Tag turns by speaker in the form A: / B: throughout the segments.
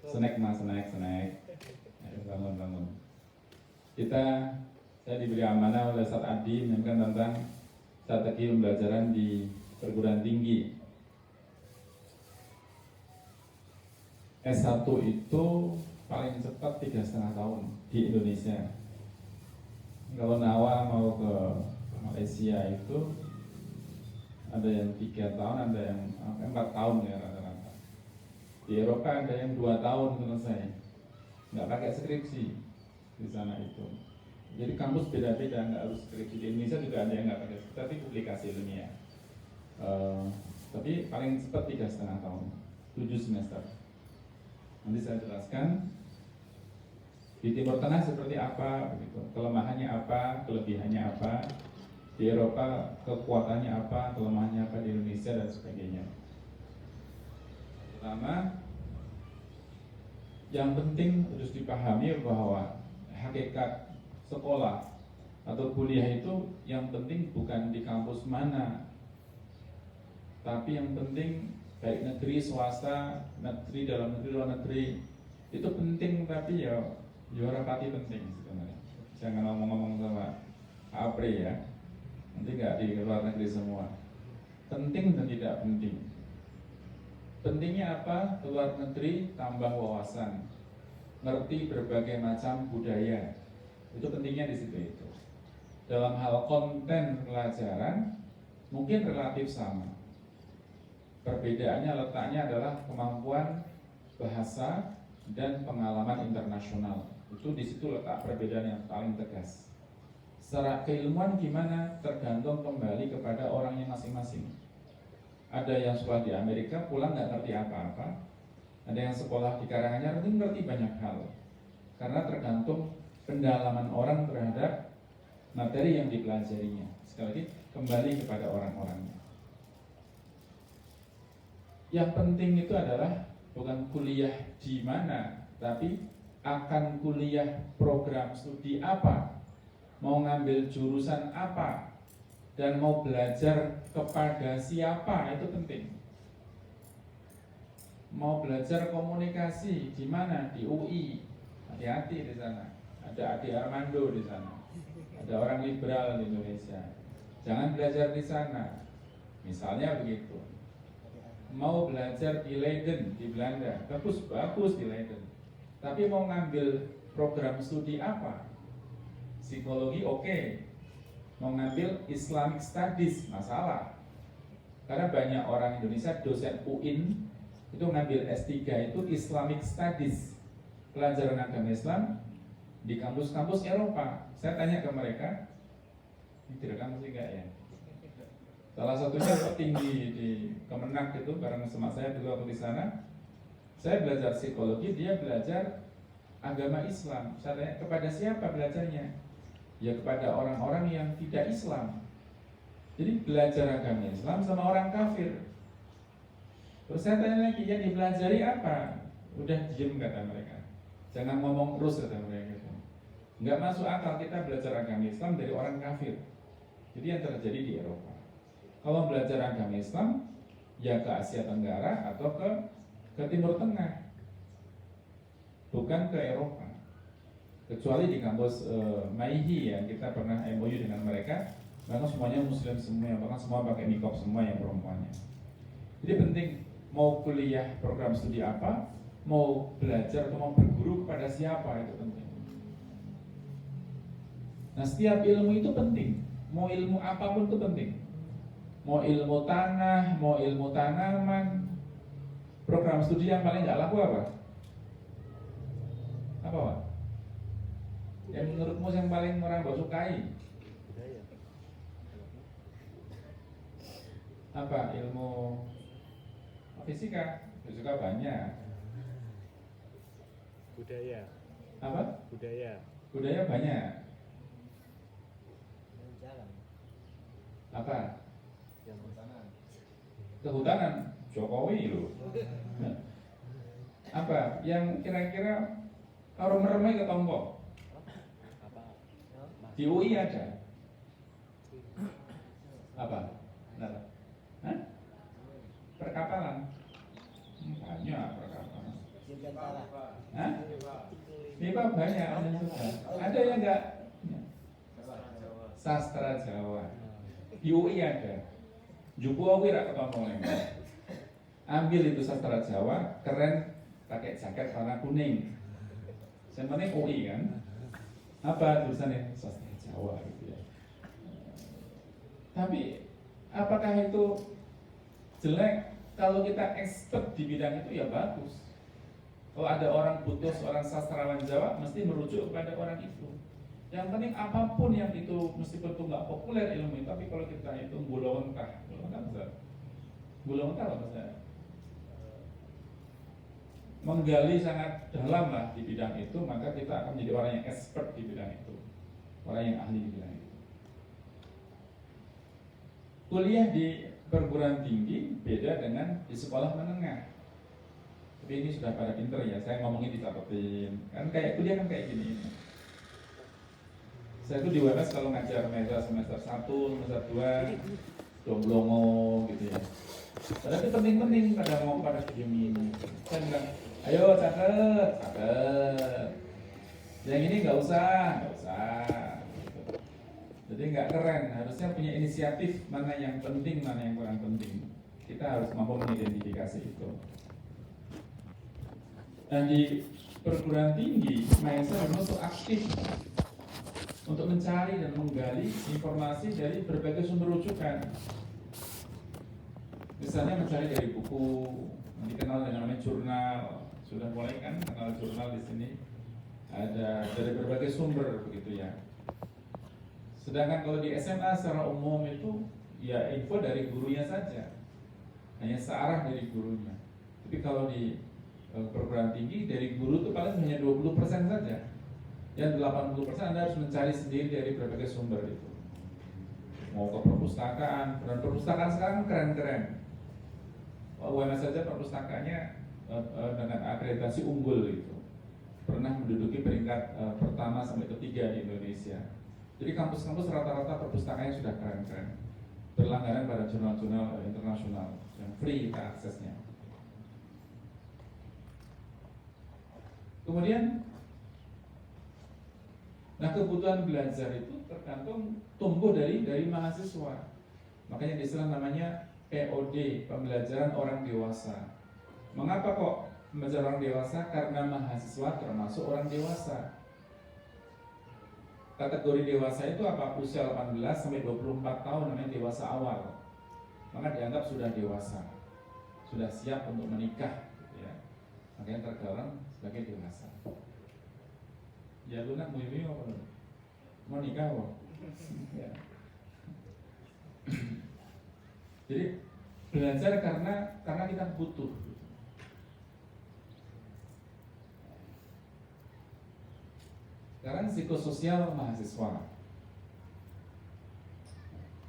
A: Snack mas, snack. Ayo, bangun. Saya diberi amanah oleh Ustaz Adi menyampaikan tentang strategi pembelajaran di perguruan tinggi. S1 itu paling cepat 3,5 tahun di Indonesia. Kalau Nawa mau ke Malaysia itu ada yang 3 tahun, ada yang 4 tahun ya rata-rata. Di Eropa ada yang 2 tahun selesai, nggak pakai skripsi di sana itu. Jadi kampus beda-beda, nggak harus skripsi. Di Indonesia juga ada yang nggak pakai skripsi, tapi publikasi ilmiah. Tapi paling cepat 3,5 tahun, 7 semester. Nanti saya jelaskan di Timur Tengah seperti apa, begitu. Kelemahannya apa, kelebihannya apa. Di Eropa kekuatannya apa, kelemahannya apa, di Indonesia dan sebagainya. Pertama, yang penting harus dipahami bahwa hakikat sekolah atau kuliah itu yang penting bukan di kampus mana, tapi yang penting baik negeri, swasta, negeri, dalam negeri, luar negeri itu penting, tapi ya rapati penting sebenarnya. Jangan ngomong-ngomong sama Apri ya, nanti nggak di luar negeri semua. Penting dan tidak penting. Pentingnya apa? Luar negeri tambah wawasan, ngerti berbagai macam budaya. Itu pentingnya di situ itu. Dalam hal konten pelajaran mungkin relatif sama. Perbedaannya letaknya adalah kemampuan bahasa dan pengalaman internasional. Itu di situ letak perbedaan yang paling tegas. Secara keilmuan gimana? Tergantung kembali kepada orangnya masing-masing. Ada yang sekolah di Amerika pulang nggak ngerti apa-apa. Ada yang sekolah di Karanganyar ngerti banyak hal. Karena tergantung pendalaman orang terhadap materi yang dipelajarinya. Sekali lagi kembali kepada orang-orangnya. Yang penting itu adalah bukan kuliah di mana, tapi akan kuliah program studi apa, mau ngambil jurusan apa, dan mau belajar kepada siapa, itu penting. Mau belajar komunikasi di mana? Di UI, hati-hati di sana. Ada Adi Armando di sana. Ada orang liberal di Indonesia. Jangan belajar di sana. Misalnya begitu. Mau belajar di Leiden di Belanda, bagus di Leiden. Tapi mau ngambil program studi apa? Psikologi oke. Mau ngambil Islamic Studies masalah. Karena banyak orang Indonesia dosen UIN itu ngambil S3 itu Islamic Studies, pelajaran agama Islam di kampus-kampus Eropa. Saya tanya ke mereka, ini direkam sih enggak ya? Salah satunya petinggi di Kemenak itu bareng sama saya dulu waktu di sana. Saya belajar psikologi, dia belajar agama Islam. Saya tanya, kepada siapa belajarnya? Ya kepada orang-orang yang tidak Islam. Jadi belajar agama Islam sama orang kafir. Terus saya tanya lagi, yang dipelajari apa? Udah diem kata mereka. Jangan ngomong terus kata mereka. Nggak masuk akal kita belajar agama Islam dari orang kafir. Jadi yang terjadi di Eropa. Kalau belajar agama Islam, ya ke Asia Tenggara atau ke Timur Tengah, bukan ke Eropa. Kecuali di kampus Maihi yang kita pernah MOU dengan mereka, bahkan semuanya Muslim semua, bahkan semua pakai niqab semua yang perempuannya. Jadi penting, mau kuliah program studi apa, mau belajar atau mau berguru kepada siapa, itu penting. Nah setiap ilmu itu penting, mau ilmu apapun itu penting. Mau ilmu tanah, mau ilmu tanaman, program studi yang paling nggak laku apa? Apa Pak? Yang menurutmu yang paling orang sukai? Apa? Ilmu fisika? Fisika banyak.
B: Budaya.
A: Apa?
B: Budaya.
A: Budaya banyak. Apa? Kehutanan Jokowi loh. Apa yang kira-kira kalau meremeh ke tombol? Di UI ada. Apa? Nah, perkapalan. Banyak perkapalan. Hah? MIPA banyak yang suka. Ada yang enggak? Sastra Jawa. Di UI ada. Jupu aku tidak ketonton. Ambil itu sastra Jawa, keren, pakai jaket warna kuning. Yang penting UI kan. Apa tulisannya? Sastra Jawa gitu ya. Tapi apakah itu jelek? Kalau kita expert di bidang itu ya bagus. Kalau ada orang butuh seorang sastrawan Jawa, mesti merujuk kepada orang itu. Yang penting apapun yang itu, meskipun itu nggak populer ilmu itu, tapi kalau kita itu gulawentah apa maksudnya? Menggali sangat dalam lah di bidang itu, maka kita akan menjadi orang yang expert di bidang itu, orang yang ahli di bidang itu. Kuliah di perguruan tinggi beda dengan di sekolah menengah. Tapi ini sudah pada pinter ya, saya ngomongin dicatetin. Kan kayak kuliah kan kayak gini. Saya tuh di UMS kalau ngajar semester 1, semester 2 domblongo gitu ya. Padahal itu penting-penting pada diem ini. Saya bilang, ayo catet. Yang ini nggak usah. Gitu. Jadi nggak keren. Harusnya punya inisiatif mana yang penting, mana yang kurang penting. Kita harus mampu mengidentifikasi itu. Dan di perguruan tinggi, mahasiswa harus aktif untuk mencari dan menggali informasi dari berbagai sumber rujukan. Misalnya mencari dari buku, dikenal dengan namanya jurnal. Sudah mulai kan kenal jurnal di sini. Ada dari berbagai sumber begitu ya. Sedangkan kalau di SMA secara umum itu ya info dari gurunya saja. Hanya searah dari gurunya. Tapi kalau di perguruan tinggi dari guru itu paling hanya 20% saja. Yang 80% Anda harus mencari sendiri dari berbagai sumber itu. Mau ke perpustakaan, dan perpustakaan sekarang keren-keren. UMS saja perpustakaannya dengan akreditasi unggul itu. Pernah menduduki peringkat pertama sampai ketiga di Indonesia. Jadi kampus-kampus rata-rata perpustakaannya sudah keren-keren. Berlangganan pada jurnal-jurnal internasional yang free kita aksesnya. Kemudian nah kebutuhan belajar itu tergantung tumbuh dari mahasiswa. Makanya di Islam namanya POD, pembelajaran orang dewasa. Mengapa kok pembelajaran orang dewasa? Karena mahasiswa termasuk orang dewasa. Kategori dewasa itu apa? Usia 18 sampai 24 tahun namanya dewasa awal. Maka dianggap sudah dewasa, sudah siap untuk menikah gitu ya. Makanya tergolong sebagai dewasa. Ya lu nak mau nikah kok. Ya. Jadi belajar karena kita butuh. Sekarang psikososial mahasiswa.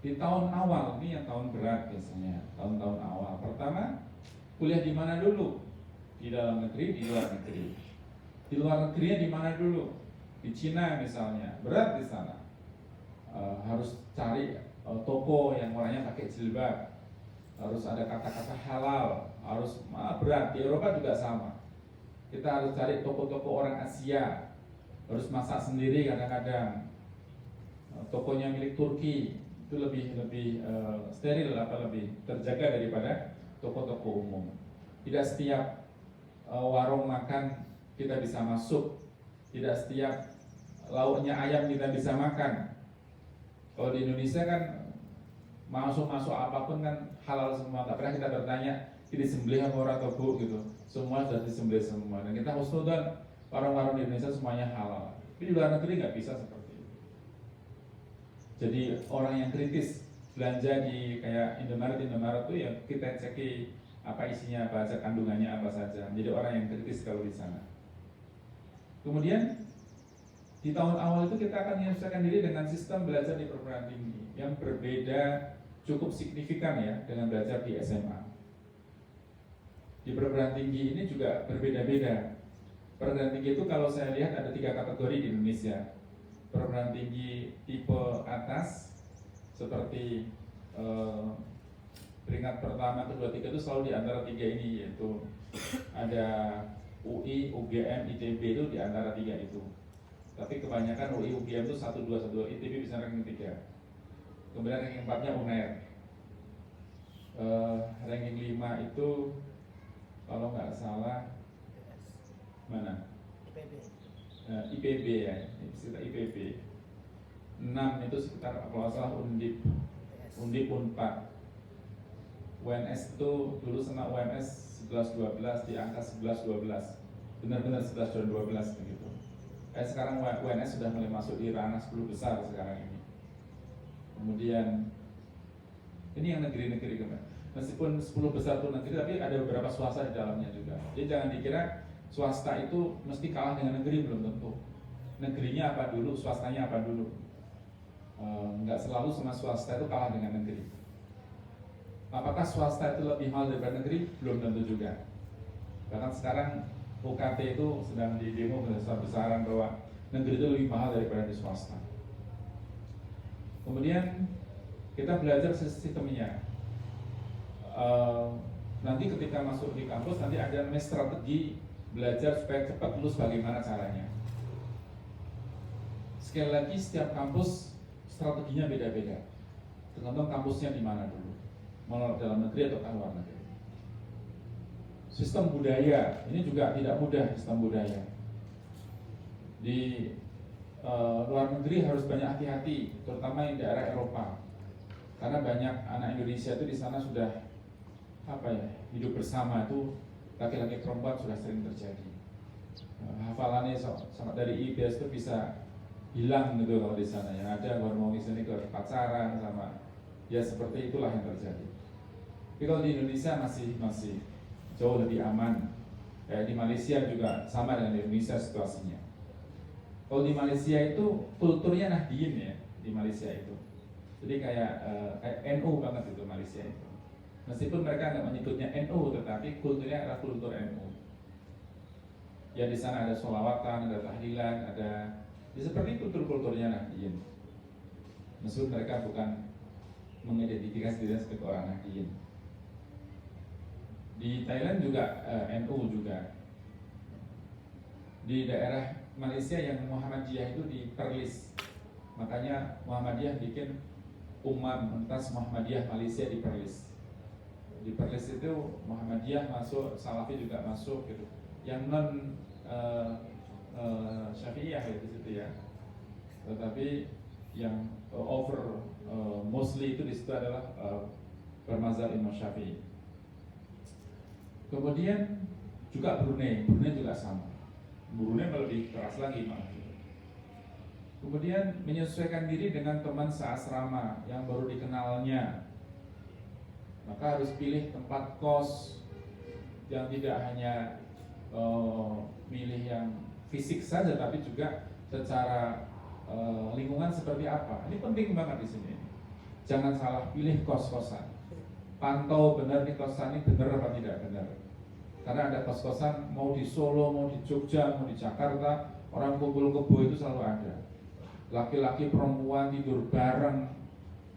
A: Di tahun awal ini yang tahun berat biasanya, tahun-tahun awal. Pertama, kuliah di mana dulu? Di dalam negeri, di luar negeri. Di luar negerinya di mana dulu? Di Cina misalnya, berat di sana. Harus cari toko yang orangnya pakai jilbab. Harus ada kata-kata halal, harus berat. Di Eropa juga sama. Kita harus cari toko-toko orang Asia. Harus masak sendiri kadang-kadang. Tokonya milik Turki itu lebih steril, lebih terjaga daripada toko-toko umum. Tidak setiap warung makan kita bisa masuk. Tidak setiap lauknya ayam kita bisa makan. Kalau di Indonesia kan masuk apapun kan halal semua. Tak pernah kita bertanya ini disembelih apa atau bu gitu. Semua sudah disembelih semua. Dan kita husnudzon warung-warung di Indonesia semuanya halal. Tapi di luar negeri nggak bisa seperti itu. Jadi orang yang kritis belanja di kayak Indomaret itu ya kita ceki apa isinya, apa saja, kandungannya apa saja. Jadi orang yang kritis kalau di sana. Kemudian di tahun awal itu kita akan menyesuaikan diri dengan sistem belajar di perguruan tinggi yang berbeda cukup signifikan ya dengan belajar di SMA. Di perguruan tinggi ini juga berbeda-beda. Perguruan tinggi itu kalau saya lihat ada 3 kategori di Indonesia. Perguruan tinggi tipe atas seperti peringkat pertama, kedua, tiga itu selalu di antara 3 ini, yaitu ada UI, UGM, ITB itu di antara 3 itu. Tapi kebanyakan UI, UGM itu 1, 2, 1, 2, ITB bisa ranking 3. Kemudian ranking 4-nya UNER. Ranking 5 itu kalau nggak salah mana? IPB ya, sekitar IPB. 6 itu sekitar kalau nggak salah Undip, Unpad. UNS itu dulu sama UMS 11-12 di angka 11-12, benar-benar 11 dan 12 begitu. Sekarang UNS sudah mulai masuk di ranah 10 besar sekarang ini. Kemudian ini yang negeri-negeri kemarin. Meskipun 10 besar itu negeri, tapi ada beberapa swasta di dalamnya juga. Jadi jangan dikira swasta itu mesti kalah dengan negeri, belum tentu. Negerinya apa dulu, swastanya apa dulu. Nggak selalu semua swasta itu kalah dengan negeri. Apakah swasta itu lebih mahal daripada negeri? Belum tentu juga. Bahkan sekarang UKT itu sedang didemo besar-besaran bahwa negeri itu lebih mahal daripada di swasta. Kemudian kita belajar sistemnya. Nanti ketika masuk di kampus nanti ada strategi belajar supaya cepat lulus, bagaimana caranya. Sekali lagi setiap kampus strateginya beda-beda, tergantung kampusnya di mana dulu, mau dalam negeri atau luar negeri. Sistem budaya ini juga tidak mudah. Sistem budaya di luar negeri harus banyak hati-hati, terutama di daerah Eropa, karena banyak anak Indonesia itu di sana sudah hidup bersama itu laki-laki perempuan sudah sering terjadi. Hafalannya sama dari IBS itu bisa hilang gitu kalau di sana. Yang ada mau di sini ke pacaran sama, ya seperti itulah yang terjadi. Tapi kalau di Indonesia masih jauh lebih aman. Di Malaysia juga sama dengan di Indonesia situasinya. Kalau di Malaysia itu kulturnya Nahdien ya, di Malaysia itu. Jadi kayak NU banget itu Malaysia itu. Meskipun mereka nggak menyebutnya NU, tetapi kulturnya adalah kultur NU. Ya di sana ada sholawatan, ada tahlilan, ada seperti kulturnya Nahdien. Meskipun mereka bukan mengidentifikasi diri sebagai orang Nahdien. Di Thailand juga NU juga. Di daerah Malaysia yang Muhammadiyah itu di Perlis. Makanya Muhammadiyah bikin Entras Muhammadiyah Malaysia di Perlis. Di Perlis itu Muhammadiyah masuk, Salafi juga masuk gitu. Yang non Syafi'iyah di situ ya. Tetapi yang mostly itu di situ adalah bermazhab Imam Syafi'i. Kemudian juga Brunei juga sama. Brunei lebih keras lagi malah. Kemudian menyesuaikan diri dengan teman seasrama yang baru dikenalnya. Maka harus pilih tempat kos yang tidak hanya milih yang fisik saja, tapi juga secara lingkungan seperti apa. Ini penting banget di sini. Jangan salah pilih kos-kosan. Pantau benar nih kosan ini benar apa tidak benar. Karena ada kos-kosan mau di Solo, mau di Jogja, mau di Jakarta, orang kumpul kebo itu selalu ada. Laki-laki perempuan tidur bareng.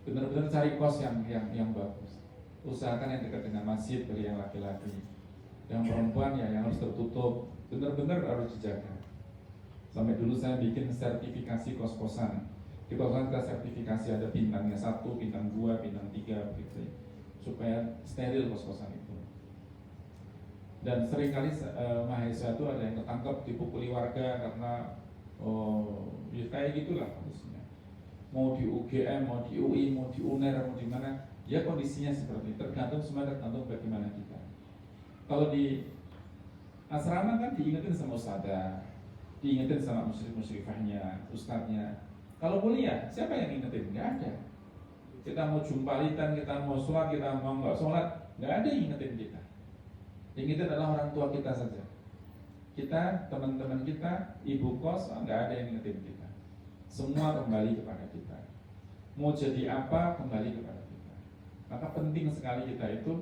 A: Benar-benar cari kos yang bagus. Usahakan yang dekat dengan masjid bagi yang laki-laki. Yang perempuan ya yang harus tertutup. Benar-benar harus dijaga. Sampai dulu saya bikin sertifikasi kos-kosan. Di kos-kosan kita sertifikasi ada bintangnya 1, bintang 2, bintang 3 begitu. Supaya steril kos-kosan itu. Dan seringkali mahasiswa itu ada yang ketangkep dipukuli warga karena ya kayak gitulah kondisinya. Mau di UGM, mau di UI, mau di UNER, mau di mana, ya kondisinya seperti itu. Tergantung bagaimana kita. Kalau di asrama kan diingetin sama ustadzah, diingetin sama musyrifahnya, ustadznya. Kalau kuliah, siapa yang ingetin? Nggak ada. Kita mau jumpalitan, kita mau sholat, kita mau nggak sholat, nggak ada yang ingetin kita. Yang ingetin adalah orang tua kita saja. Kita, teman-teman kita, ibu kos, nggak ada yang ingetin kita. Semua kembali kepada kita. Mau jadi apa, kembali kepada kita. Maka penting sekali kita itu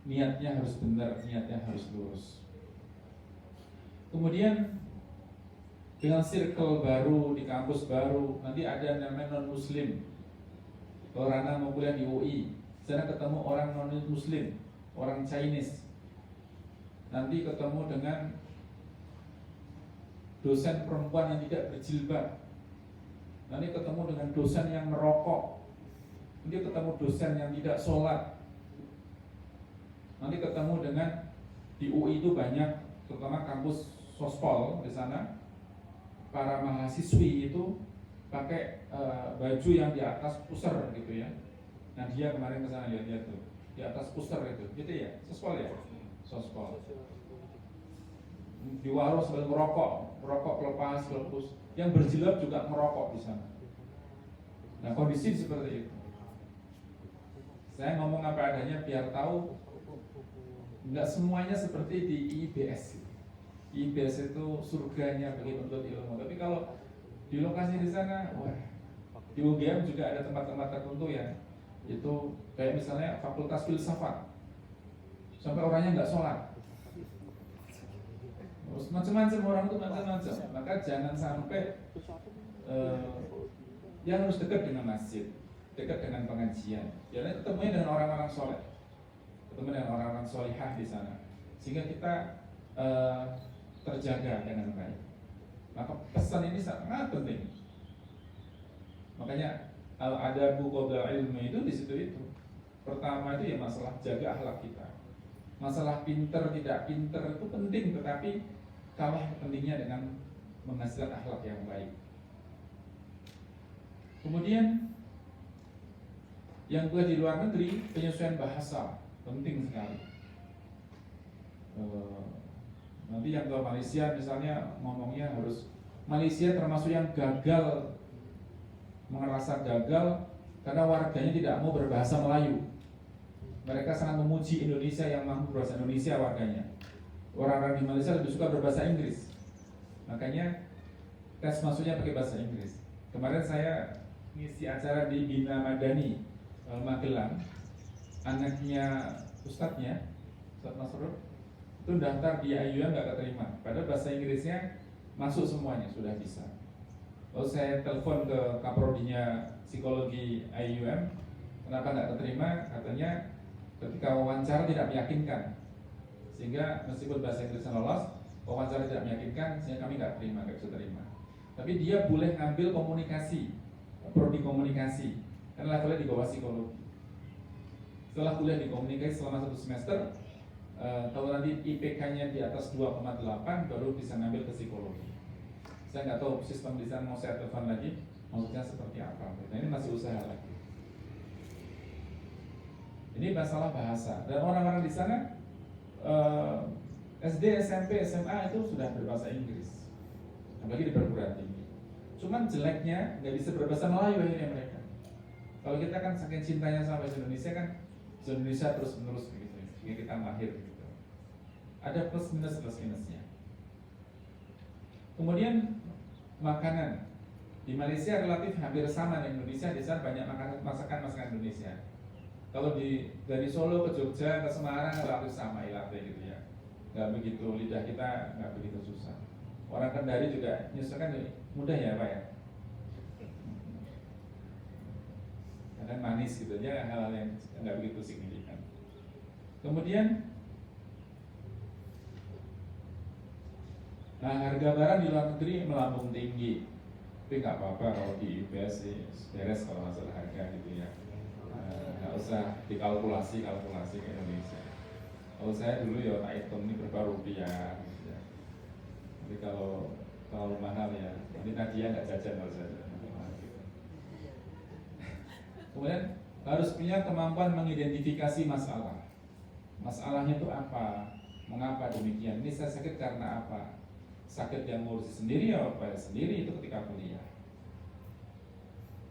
A: niatnya harus benar, niatnya harus lurus. Kemudian dengan circle baru di kampus baru, nanti ada namanya non-muslim. Kalau Rana mau kuliah di UI, sana ketemu orang non-muslim, orang Chinese. Nanti ketemu dengan dosen perempuan yang tidak berjilbab, nanti ketemu dengan dosen yang merokok, nanti ketemu dosen yang tidak sholat, nanti ketemu dengan di UI itu banyak, terutama kampus Sospol di sana, para mahasiswi itu pakai baju yang di atas pusar gitu ya. Nah dia kemarin ke sana lihat-lihat tuh, di atas pusar itu, gitu ya, Sospol ya, Sospol. Di warung sambil merokok lepas, yang berjilbab juga merokok di sana. Nah kondisi seperti itu. Saya ngomong apa adanya biar tahu, nggak semuanya seperti di IBS. IBS itu surganya bagi penuntut ilmu. Tapi kalau di lokasi di sana, wah, di UGM juga ada tempat-tempat tertentu ya, itu kayak misalnya Fakultas Filsafat, sampai orangnya nggak sholat. Macam-macam orang itu macam-macam. Maka jangan sampai yang harus dekat dengan masjid, dekat dengan pengajian. Jangan ketemunya dengan orang-orang soleh, ketemu dengan orang-orang solihah di sana, sehingga kita terjaga dengan baik. Maka pesan ini sangat penting. Makanya al-adabu qabla ilmi itu di situ itu. Pertama itu ya masalah jaga akhlak kita. Masalah pinter tidak pinter itu penting, tetapi kalah pentingnya dengan menghasilkan akhlak yang baik. Kemudian yang kedua di luar negeri, penyesuaian bahasa penting sekali. Nanti yang ke Malaysia misalnya ngomongnya harus, Malaysia termasuk yang gagal, merasa gagal karena warganya tidak mau berbahasa Melayu. Mereka sangat memuji Indonesia yang mampu berbahasa Indonesia warganya. Orang-orang di Malaysia lebih suka berbahasa Inggris, makanya tes masuknya pakai bahasa Inggris. Kemarin saya ngisi acara di Bina Madani Magelang, anaknya ustadznya, Ustadz Masrur, itu daftar di IUM nggak keterima, padahal bahasa Inggrisnya masuk semuanya, sudah bisa. Lalu saya telepon ke kaprodinya psikologi IUM, kenapa nggak keterima? Katanya ketika wawancara tidak meyakinkan, sehingga meskipun bahasa Inggrisnya lolos, wawancara tidak meyakinkan, sehingga kami nggak bisa terima. Tapi dia boleh ngambil komunikasi, prodi komunikasi, karena levelnya di bawah psikologi. Setelah kuliah di komunikasi selama 1 semester, kalau nanti IPK-nya di atas 2,8 baru bisa ngambil ke psikologi. Saya nggak tahu sistem di sana, mau saya telepon lagi, maksudnya seperti apa. Nah ini masih usaha lagi. Ini masalah bahasa, dan orang-orang di sana SD, SMP, SMA itu sudah berbahasa Inggris, apalagi di perguruan tinggi. Cuman jeleknya nggak bisa berbahasa Melayu akhirnya mereka. Kalau kita kan saking cintanya sama bahasa Indonesia kan, bahasa Indonesia terus menerus begitu, sehingga kita mahir gitu. Ada plus minusnya. Kemudian makanan di Malaysia relatif hampir sama dengan Indonesia. Di sana banyak masakan Indonesia. Kalau dari Solo ke Jogja ke Semarang relatif sama ilatnya gitu ya, nggak begitu, lidah kita nggak begitu susah. Orang Kendari juga menyesuaikan mudah ya Pak ya, kadang manis gitu aja, hal-hal yang nggak begitu signifikan. Kemudian harga barang di luar negeri melambung tinggi, tapi nggak apa-apa kalau di IBS sih beres kalau masalah harga gitu ya. Nggak usah dikalkulasi ke Indonesia. Kalau saya dulu ya tak hitung ini berapa rupiah gitu ya. Jadi kalau mahal ya, ini Nadia nggak jajan kalau saya gitu. Kemudian harus punya kemampuan mengidentifikasi masalah. Masalahnya itu apa? Mengapa demikian? Ini saya sakit karena apa? Sakit yang ngurusi sendiri ya apa sendiri itu ketika kuliah.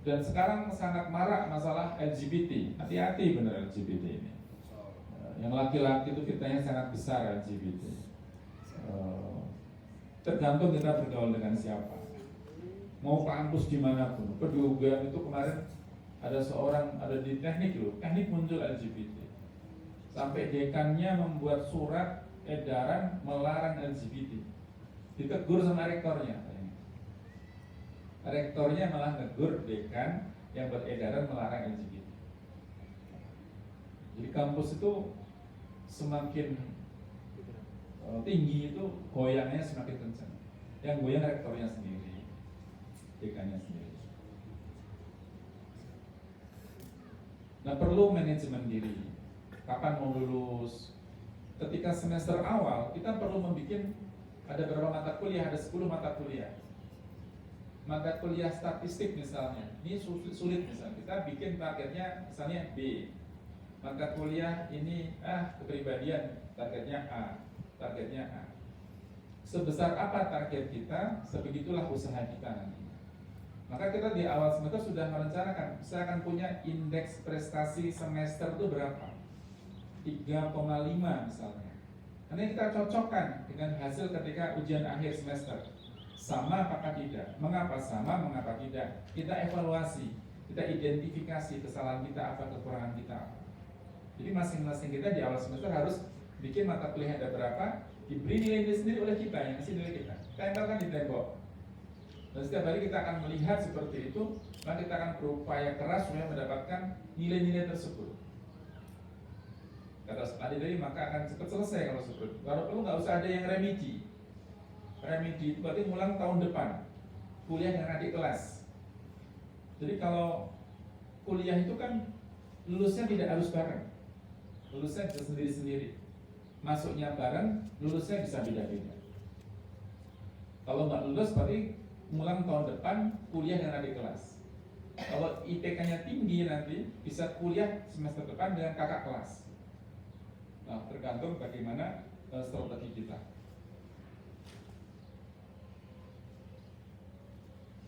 A: Dan sekarang sangat marak masalah LGBT. Hati-hati bener LGBT ini. Yang laki-laki itu fitnahnya sangat besar LGBT. Tergantung kita bergaul dengan siapa. Mau kampus dimanapun. Di UGM itu kemarin ada di teknik muncul LGBT. Sampai dekannya membuat surat edaran melarang LGBT. Ditegur sama rektornya. Rektornya malah negur dekan yang beredaran melarang LGBT. Jadi kampus itu semakin tinggi itu goyangnya semakin kencang. Yang goyang rektornya sendiri, dekannya sendiri. Nah, perlu manajemen diri. Kapan mau lulus? Ketika semester awal, kita perlu membuat ada berapa mata kuliah, ada 10 mata kuliah. Mata kuliah statistik misalnya, ini sulit misalnya. Kita bikin targetnya misalnya B. Mata kuliah ini kepribadian, targetnya A. Targetnya A. Sebesar apa target kita, sebegitulah usaha kita nanti. Maka kita di awal semester sudah merencanakan, saya akan punya indeks prestasi semester itu berapa? 3,5 misalnya. Nanti kita cocokkan dengan hasil ketika ujian akhir semester. Sama apakah tidak? Mengapa sama, mengapa tidak? Kita evaluasi, kita identifikasi kesalahan kita apa, kekurangan kita apa. Jadi masing-masing kita di awal semester harus bikin mata kuliah ada berapa, diberi nilai sendiri oleh kita, yang kasih nilai kita. Tempelkan di tembok. Dan setiap hari kita akan melihat seperti itu, maka kita akan berupaya keras supaya mendapatkan nilai-nilai tersebut. Kata Pak Adi, maka akan cepat selesai kalau seperti itu. Kalau perlu nggak usah ada yang remedi. Remedi itu berarti ngulang tahun depan, kuliah dengan adik kelas. Jadi kalau kuliah itu kan lulusnya tidak harus bareng, lulusnya bisa sendiri-sendiri. Masuknya bareng, lulusnya bisa beda-beda. Kalau nggak lulus berarti ngulang tahun depan kuliah dengan adik kelas. Kalau IPK-nya tinggi nanti bisa kuliah semester depan dengan kakak kelas. Nah, tergantung bagaimana strategi kita.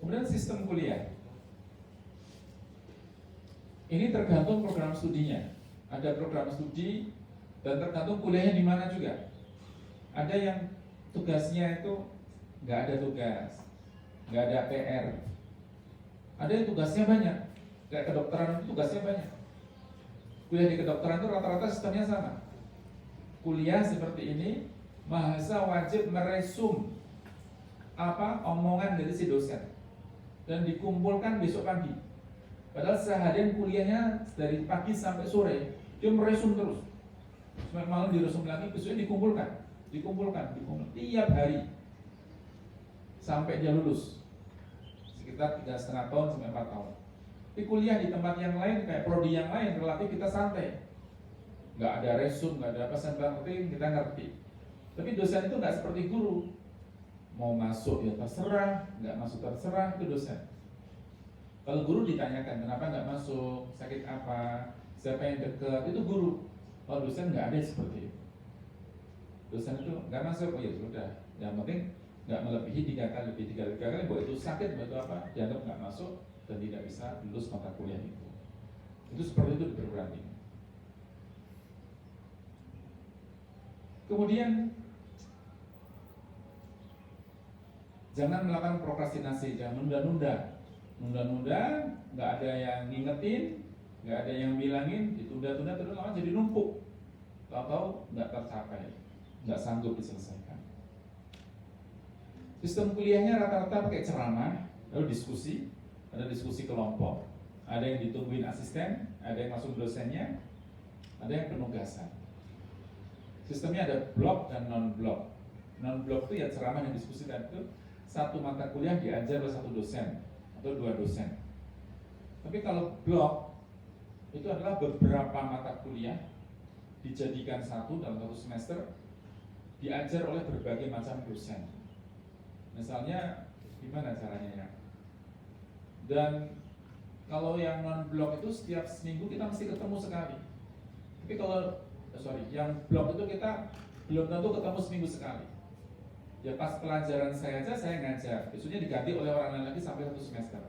A: Kemudian sistem kuliah. Ini tergantung program studinya. Ada program studi dan tergantung kuliahnya di mana juga. Ada yang tugasnya itu nggak ada tugas, nggak ada PR. Ada yang tugasnya banyak. Kayak kedokteran itu tugasnya banyak. Kuliah di kedokteran itu rata-rata sistemnya sama. Kuliah seperti ini, mahasiswa wajib meresum omongan dari si dosen dan dikumpulkan besok pagi. Padahal seharian kuliahnya dari pagi sampai sore, dia meresum terus. Sampai malam diresum lagi, besoknya dikumpulkan tiap hari sampai dia lulus. Sekitar 3,5 tahun sampai 4 tahun. Tapi kuliah di tempat yang lain, kayak prodi yang lain, relatif kita santai. Nggak ada resum, nggak ada apa, yang penting kita ngerti. Tapi dosen itu nggak seperti guru. Mau masuk ya terserah, nggak masuk terserah, itu dosen. Kalau guru ditanyakan kenapa nggak masuk, sakit apa, siapa yang dekat, itu guru. Kalau dosen nggak ada seperti itu. Dosen itu nggak masuk, oh ya sudah. Yang penting nggak melebihi 3 kali, lebih 3 kali, bahwa itu sakit, bahwa itu apa, dianggap nggak masuk dan tidak bisa lulus mata kuliah itu. Itu seperti itu di perguruan tinggi. Kemudian jangan melakukan prokrastinasi, jangan nunda-nunda, nggak ada yang ngingetin, nggak ada yang bilangin, ditunda-tunda terus lama jadi numpuk, tahu-tahu nggak tercapai, nggak sanggup diselesaikan. Sistem kuliahnya rata-rata pakai ceramah, lalu diskusi, ada diskusi kelompok, ada yang ditungguin asisten, ada yang langsung dosennya, ada yang penugasan. Sistemnya ada blok dan non-blok. Non-blok itu ya ceramah yang diskusikan itu satu mata kuliah diajar oleh satu dosen atau 2 dosen. Tapi kalau blok itu adalah beberapa mata kuliah dijadikan satu dalam satu semester, diajar oleh berbagai macam dosen. Misalnya gimana caranya ya? Dan kalau yang non-blok itu setiap seminggu kita mesti ketemu sekali. Tapi kalau yang blok itu kita belum tentu ketemu seminggu sekali. Ya pas pelajaran saya aja saya ngajar, besoknya diganti oleh orang lain lagi sampai 1 semester.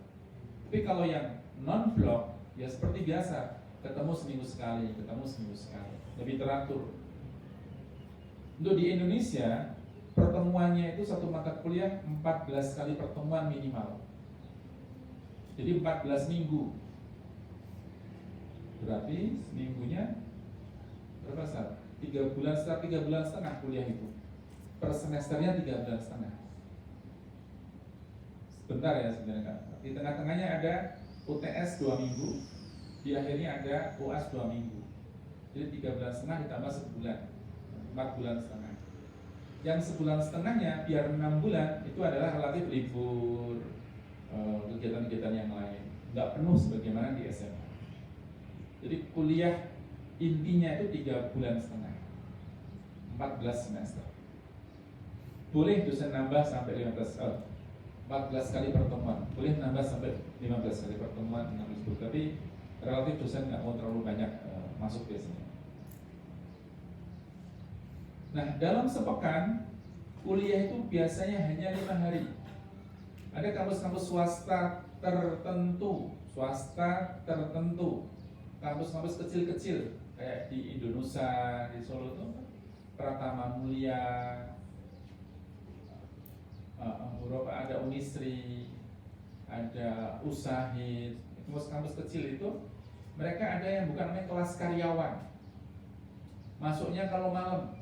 A: Tapi kalau yang non blok ya seperti biasa, ketemu seminggu sekali, lebih teratur. Untuk di Indonesia pertemuannya itu satu mata kuliah 14 kali pertemuan minimal. Jadi 14 minggu. Berarti seminggunya berapa saat? 3 bulan, setelah 3 bulan setengah kuliah itu. Per semesternya 3 bulan setengah. Sebentar ya sebenarnya. Di tengah-tengahnya ada UTS 2 minggu, di akhirnya ada UAS 2 minggu. Jadi 3 bulan setengah ditambah sebulan, 4 bulan setengah. Yang sebulan setengahnya biar 6 bulan itu adalah relatif libur, kegiatan-kegiatan yang lain, nggak penuh sebagaimana di SMA. Jadi kuliah intinya itu 3 bulan setengah, 14 semester. Boleh dosen nambah sampai 14 kali pertemuan, boleh nambah sampai 15 kali pertemuan dengan disebut, tapi relatif dosen nggak mau terlalu banyak masuk biasanya. Nah, dalam sepekan kuliah itu biasanya hanya 5 hari. Ada kampus-kampus swasta tertentu, kampus-kampus kecil-kecil kayak di Indonesia, di Solo itu Pratama Mulia, Eropa ada Unisri, ada Usahid. Kampus-kampus kecil itu mereka ada yang bukan namanya kelas karyawan, masuknya kalau malam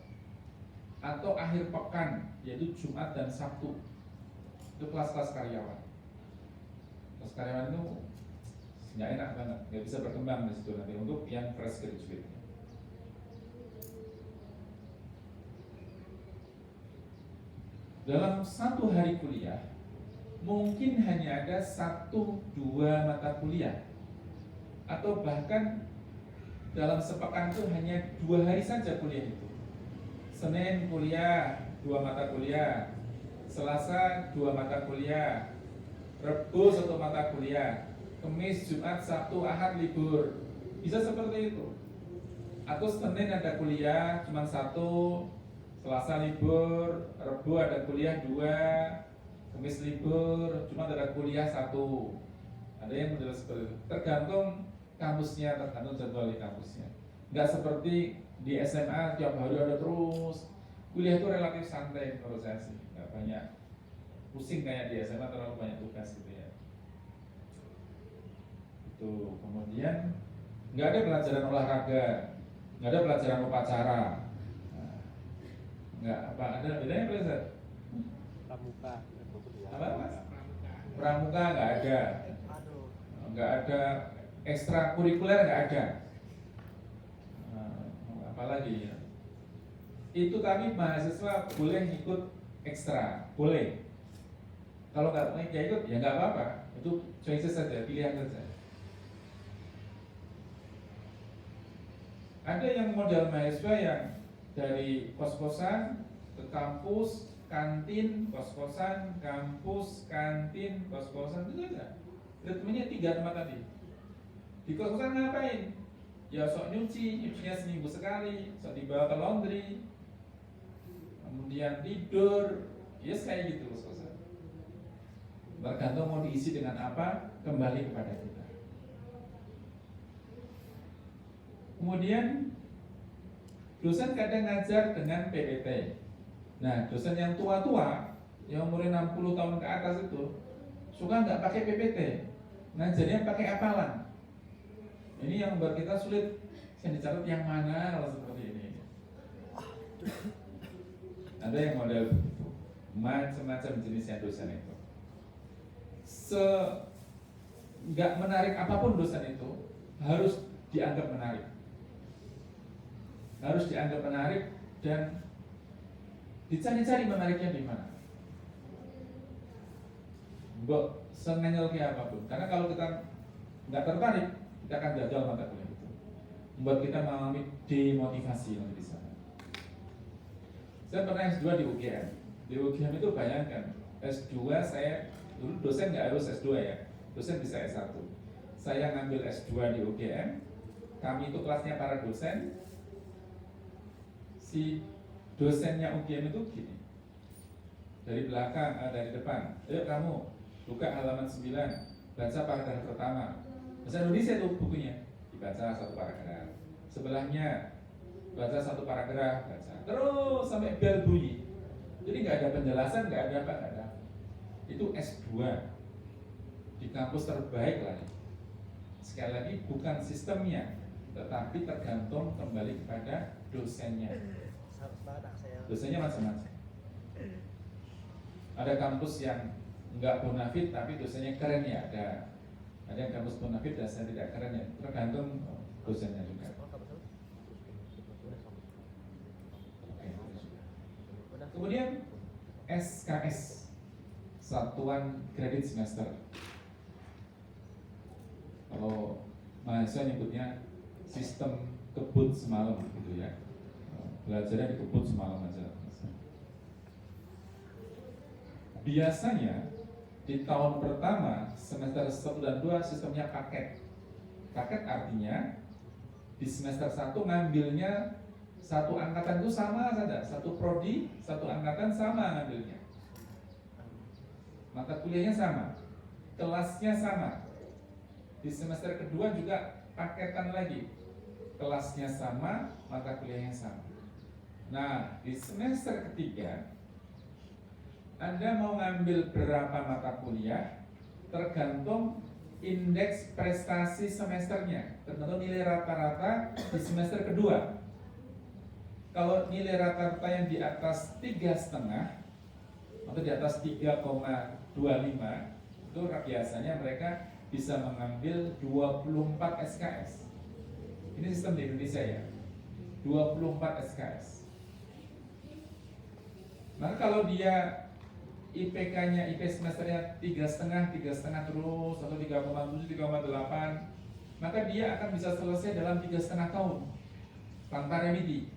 A: atau akhir pekan, yaitu Jumat dan Sabtu. Itu kelas-kelas karyawan. Kelas karyawan itu nggak enak banget, nggak bisa berkembang di situ nanti untuk yang fresh graduate. Dalam satu hari kuliah mungkin hanya ada 1-2 mata kuliah, atau bahkan dalam sepekan itu hanya 2 hari saja kuliah itu. Senin kuliah 2 mata kuliah, Selasa 2 mata kuliah, Rabu 1 mata kuliah, Kamis, Jumat, Sabtu, Ahad libur. Bisa seperti itu. Atau Senin ada kuliah cuma 1, Selasa libur, Rabu ada kuliah 2, Kamis libur, Jumat ada kuliah 1. Ada yang model seperti itu. Tergantung kampusnya, tergantung jadwal di kampusnya. Nggak seperti di SMA tiap hari ada terus. Kuliah itu relatif santai menurut saya sih, nggak banyak pusing kayak di SMA, terlalu banyak tugas gitu ya. Itu kemudian nggak ada pelajaran olahraga, nggak ada pelajaran upacara, nggak apa, ada bedanya pelajaran
B: pramuka
A: apa mas? Pramuka nggak ada ekstrakurikuler nggak ada. Apalagi ya, itu kami mahasiswa boleh ikut ekstra, boleh. Kalau nggak ikut ya nggak apa-apa, itu choices saja, pilihan saja. Ada yang model mahasiswa yang dari kos-kosan ke kampus, kantin, kos-kosan, kampus, kantin, kos-kosan, itu aja. Ritmenya 3 tempat tadi. Di kos-kosan ngapain? Ya sok nyucinya seminggu sekali, sok dibawa ke laundry, kemudian tidur, ya kayak gitu kos-kosan. Bergantung mau diisi dengan apa, kembali kepada kita. Kemudian dosen kadang ngajar dengan PPT. Nah, dosen yang tua-tua, yang umurnya 60 tahun ke atas itu suka nggak pakai PPT, ngajarnya pakai hafalan. Ini yang buat kita sulit. Yang dicatat yang mana kalau seperti ini. Ada yang model begitu, macam-macam jenisnya dosen itu. Nggak menarik apapun dosen itu harus dianggap menarik. Harus dianggap menarik dan dicari-cari menariknya di mana. Mbok senengel kayak apapun. Karena kalau kita nggak tertarik, kita akan gagal mata kuliah itu, membuat kita mengalami demotivasi nanti di sana. Saya pernah S2 di UGM. Di UGM itu bayangkan, S2 saya dulu dosen nggak harus S2 ya, dosen bisa S1. Saya ngambil S2 di UGM, kami itu kelasnya para dosen. Si dosennya UGM itu gini, dari belakang, dari depan, ayo kamu buka halaman 9, baca paragraf pertama. Bahasa Indonesia itu bukunya, dibaca 1 paragraf. Sebelahnya baca 1 paragraf, baca terus sampai bel bunyi. Jadi nggak ada penjelasan, nggak ada apa, nggak ada. Itu S2 di kampus terbaik lah. Sekali lagi bukan sistemnya, tetapi tergantung kembali kepada dosennya. Dosennya macam-macam. Ada kampus yang nggak bonafit tapi dosennya keren ya, ada. Ada yang kampus bonafit dan saya tidak keren ya, tergantung dosennya juga. Kemudian SKS, Satuan Kredit Semester. Kalau mahasiswa nyebutnya sistem kebut semalam gitu ya. Belajarnya dikebut semalam aja. Biasanya di tahun pertama semester 1 dan 2 sistemnya paket. Paket artinya di semester 1 ngambilnya satu angkatan itu sama saja, satu prodi, satu angkatan sama ngambilnya. Mata kuliahnya sama, kelasnya sama. Di semester kedua juga paketan lagi, kelasnya sama, mata kuliahnya sama. Nah, di semester ketiga Anda mau ngambil berapa mata kuliah tergantung indeks prestasi semesternya, tergantung nilai rata-rata di semester kedua. Kalau nilai rata-rata yang di atas 3,5 atau di atas 3,25 itu biasanya mereka bisa mengambil 24 SKS. Ini sistem di Indonesia ya, 24 SKS. Maka kalau dia IPK-nya, IP semesternya 3,5 terus, atau 3,7, 3,8, maka dia akan bisa selesai dalam 3,5 tahun tanpa remedi.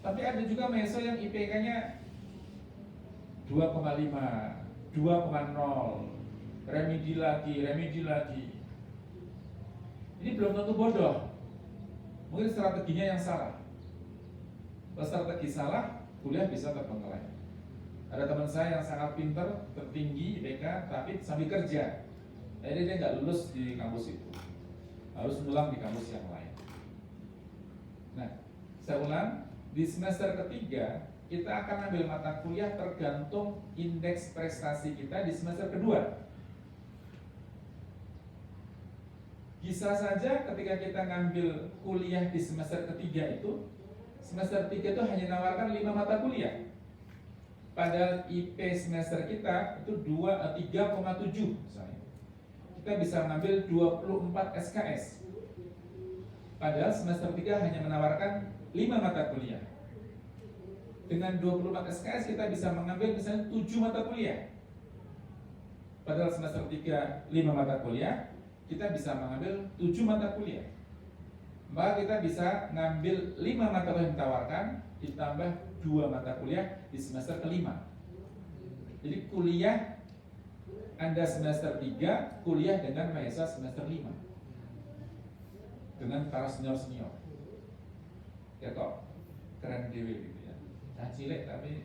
A: Tapi ada juga mahasiswa yang IPK-nya 2,5, 2,0, remedi lagi. Ini belum tentu bodoh. Mungkin strateginya yang salah. Kalau strategi salah, kuliah bisa terbengkalai. Ada teman saya yang sangat pintar, tertinggi IPK, tapi sambil kerja. Jadi dia nggak lulus di kampus itu, harus ngulang di kampus yang lain. Nah, saya ulang, di semester ketiga kita akan ambil mata kuliah tergantung indeks prestasi kita di semester kedua. Bisa saja ketika kita ngambil kuliah di semester ketiga itu, semester 3 itu hanya nawarkan 5 mata kuliah. Padahal IP semester kita itu 3,7 misalnya. Kita bisa mengambil 24 SKS. Padahal semester 3 hanya menawarkan 5 mata kuliah. Dengan 24 SKS kita bisa mengambil misalnya 7 mata kuliah. Padahal semester 3 5 mata kuliah, kita bisa mengambil 7 mata kuliah. Maka kita bisa ngambil 5 mata kuliah yang ditawarkan, ditambah 2 mata kuliah di semester kelima. Jadi kuliah Anda semester 3, kuliah dengan mahasiswa semester 5, dengan para senior-senior. Ya kok keren dewe gitu ya. Nah cilik tapi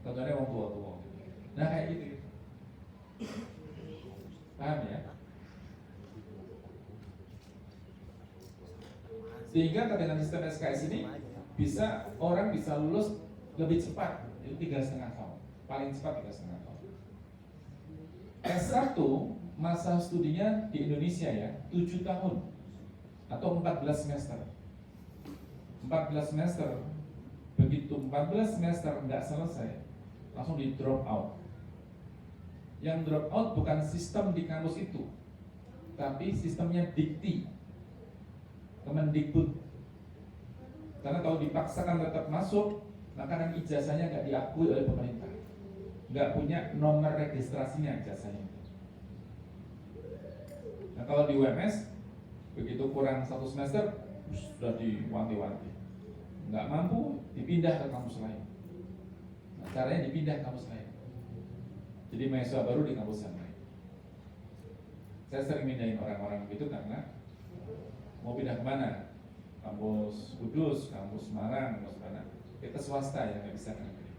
A: contohnya orang tua-tua. Nah kayak gitu. Paham ya? Sehingga dengan sistem SKS ini orang bisa lulus lebih cepat, itu 3,5 tahun, paling cepat 3,5 tahun. S1 masa studinya di Indonesia ya 7 tahun atau 14 semester. 14 semester, begitu 14 semester nggak selesai, langsung di drop out. Yang drop out bukan sistem di kampus itu, tapi sistemnya dikti. Kemendikbud. Karena kalau dipaksakan tetap masuk, maka nanti ijazahnya nggak diakui oleh pemerintah, nggak punya nomor registrasinya ijazahnya. Nah kalau di UMS, begitu kurang 1 semester sudah diwanti-wanti, nggak mampu dipindah ke kampus lain. Nah, caranya dipindah ke kampus lain, jadi mahasiswa baru di kampus yang lain. Saya sering mindahin orang-orang begitu karena mau pindah kemana? Kampus Kudus, kampus Semarang, kampus mana? Kita swasta ya, nggak bisa ke negeri.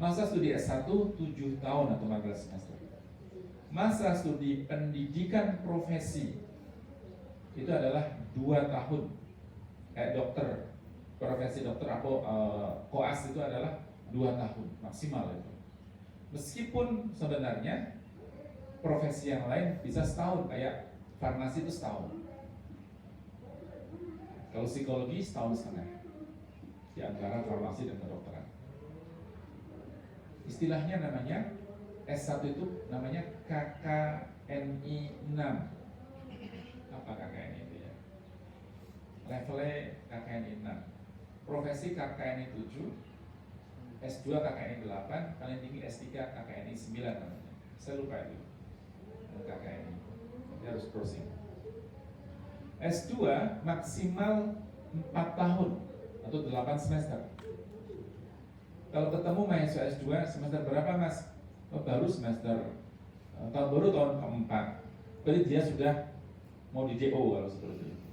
A: Masa studi S1 7 tahun atau 14 semester. Masa studi pendidikan profesi itu adalah 2 tahun. Kayak dokter, profesi dokter atau koas itu adalah 2 tahun maksimal itu. Meskipun sebenarnya profesi yang lain bisa setahun, kayak farmasi itu setahun. Kalau psikologi setahun setengah, di antara farmasi dan kedokteran. Istilahnya namanya S1 itu namanya KKNI 6. Apa KKNI itu ya? Levelnya KKNI 6. profesi KKNI 7, S2 KKNI 8, paling tinggi S3 KKNI 9 namanya. Saya lupa itu KKNI. Nanti harus browsing. S2 maksimal 4 tahun atau 8 semester. Kalau ketemu mahasiswa S2 semester berapa mas? Oh, baru semester baru tahun keempat. Berarti dia sudah mau di DO kalau seperti itu.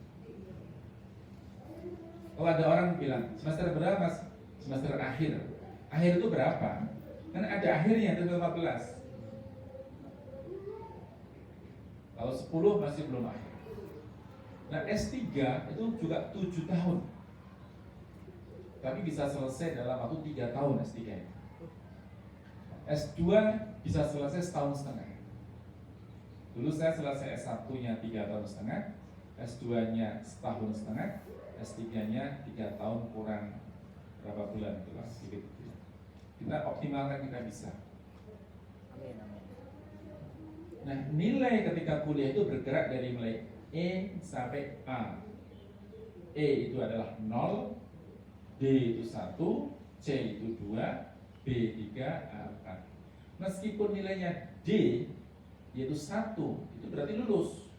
A: Kalau ada orang bilang semester berapa mas? Semester akhir. Akhir itu berapa? Kan ada akhirnya itu 15. Kalau 10 masih belum akhir. Nah S3 itu juga 7 tahun. Tapi bisa selesai dalam waktu 3 tahun S3 itu. S2 bisa selesai setahun setengah. Dulu saya selesai S1-nya 3 tahun setengah, S2-nya setahun setengah, S3-nya 3 tahun kurang berapa bulan itu lah, sedikit. Kita optimalkan kita bisa.
B: Amin, amin.
A: Nah nilai ketika kuliah itu bergerak dari mulai E sampai A. E itu adalah 0, D itu 1, C itu 2, B 3, A 4. Meskipun nilainya D yaitu 1, itu berarti lulus.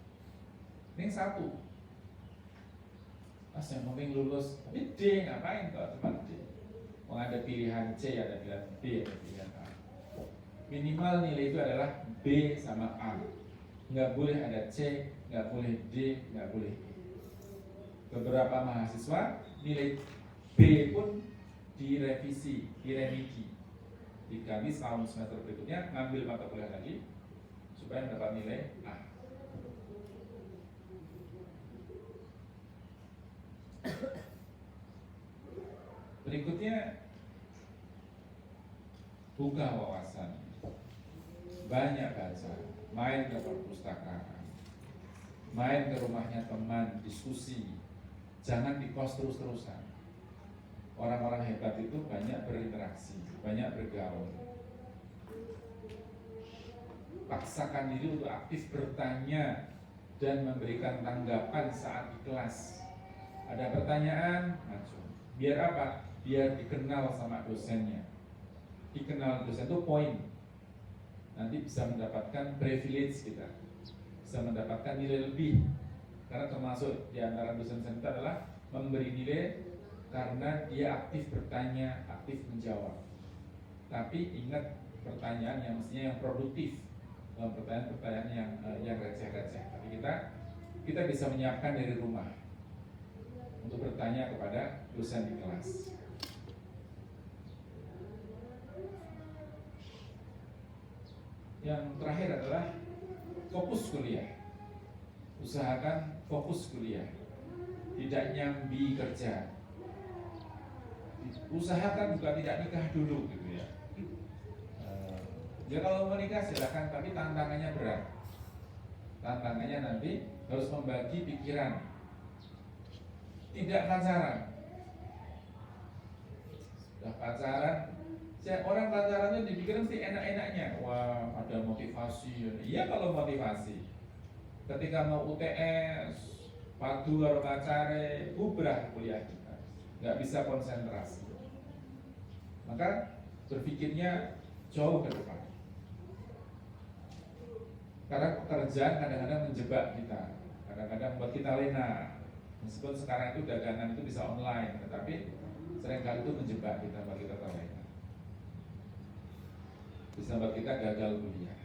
A: Ini 1. Mas yang penting lulus, tapi D ngapain kalau cuma D? Oh, ada pilihan C, ada pilihan B, ada pilihan A. Minimal nilai itu adalah B sama A. Nggak boleh ada C, nggak boleh D, nggak boleh E. Beberapa mahasiswa nilai B pun direvisi, diremedi. Diganti setahun semester berikutnya ngambil mata kuliah lagi supaya mendapat nilai A. Berikutnya buka wawasan, banyak baca, main ke perpustakaan, main ke rumahnya teman, diskusi, jangan di kos terus-terusan. Orang-orang hebat itu banyak berinteraksi, banyak bergaul. Paksakan diri untuk aktif bertanya dan memberikan tanggapan saat di kelas. Ada pertanyaan, maju. Biar apa? Biar dikenal sama dosennya. Dikenal dosen itu poin. Nanti bisa mendapatkan privilege kita, bisa mendapatkan nilai lebih. Karena termasuk di antara dosen-dosen itu adalah memberi nilai karena dia aktif bertanya, aktif menjawab. Tapi ingat pertanyaan yang mestinya yang produktif, pertanyaan-pertanyaan yang receh-receh. Tapi kita bisa menyiapkan dari rumah untuk bertanya kepada dosen di kelas. Yang terakhir adalah fokus kuliah. Usahakan fokus kuliah, tidak nyambi kerja. Usahakan juga tidak nikah dulu gitu ya. Ya kalau menikah silakan, tapi tantangannya berat. Tantangannya nanti harus membagi pikiran. Tidak pacaran. Sudah pacaran, orang pacarannya dipikirin sih enak-enaknya. Wah, ada motivasi. Iya kalau motivasi. Ketika mau UTS, padu karo pacare, bubrah kuliah kita. Nggak bisa konsentrasi. Maka berpikirnya jauh ke depan. Karena pekerjaan kadang-kadang menjebak kita, kadang-kadang membuat kita lena. Meskipun sekarang itu dagangan itu bisa online, tetapi seringkali itu menjebak kita, membuat kita terlena. Bisa membuat kita gagal kuliah,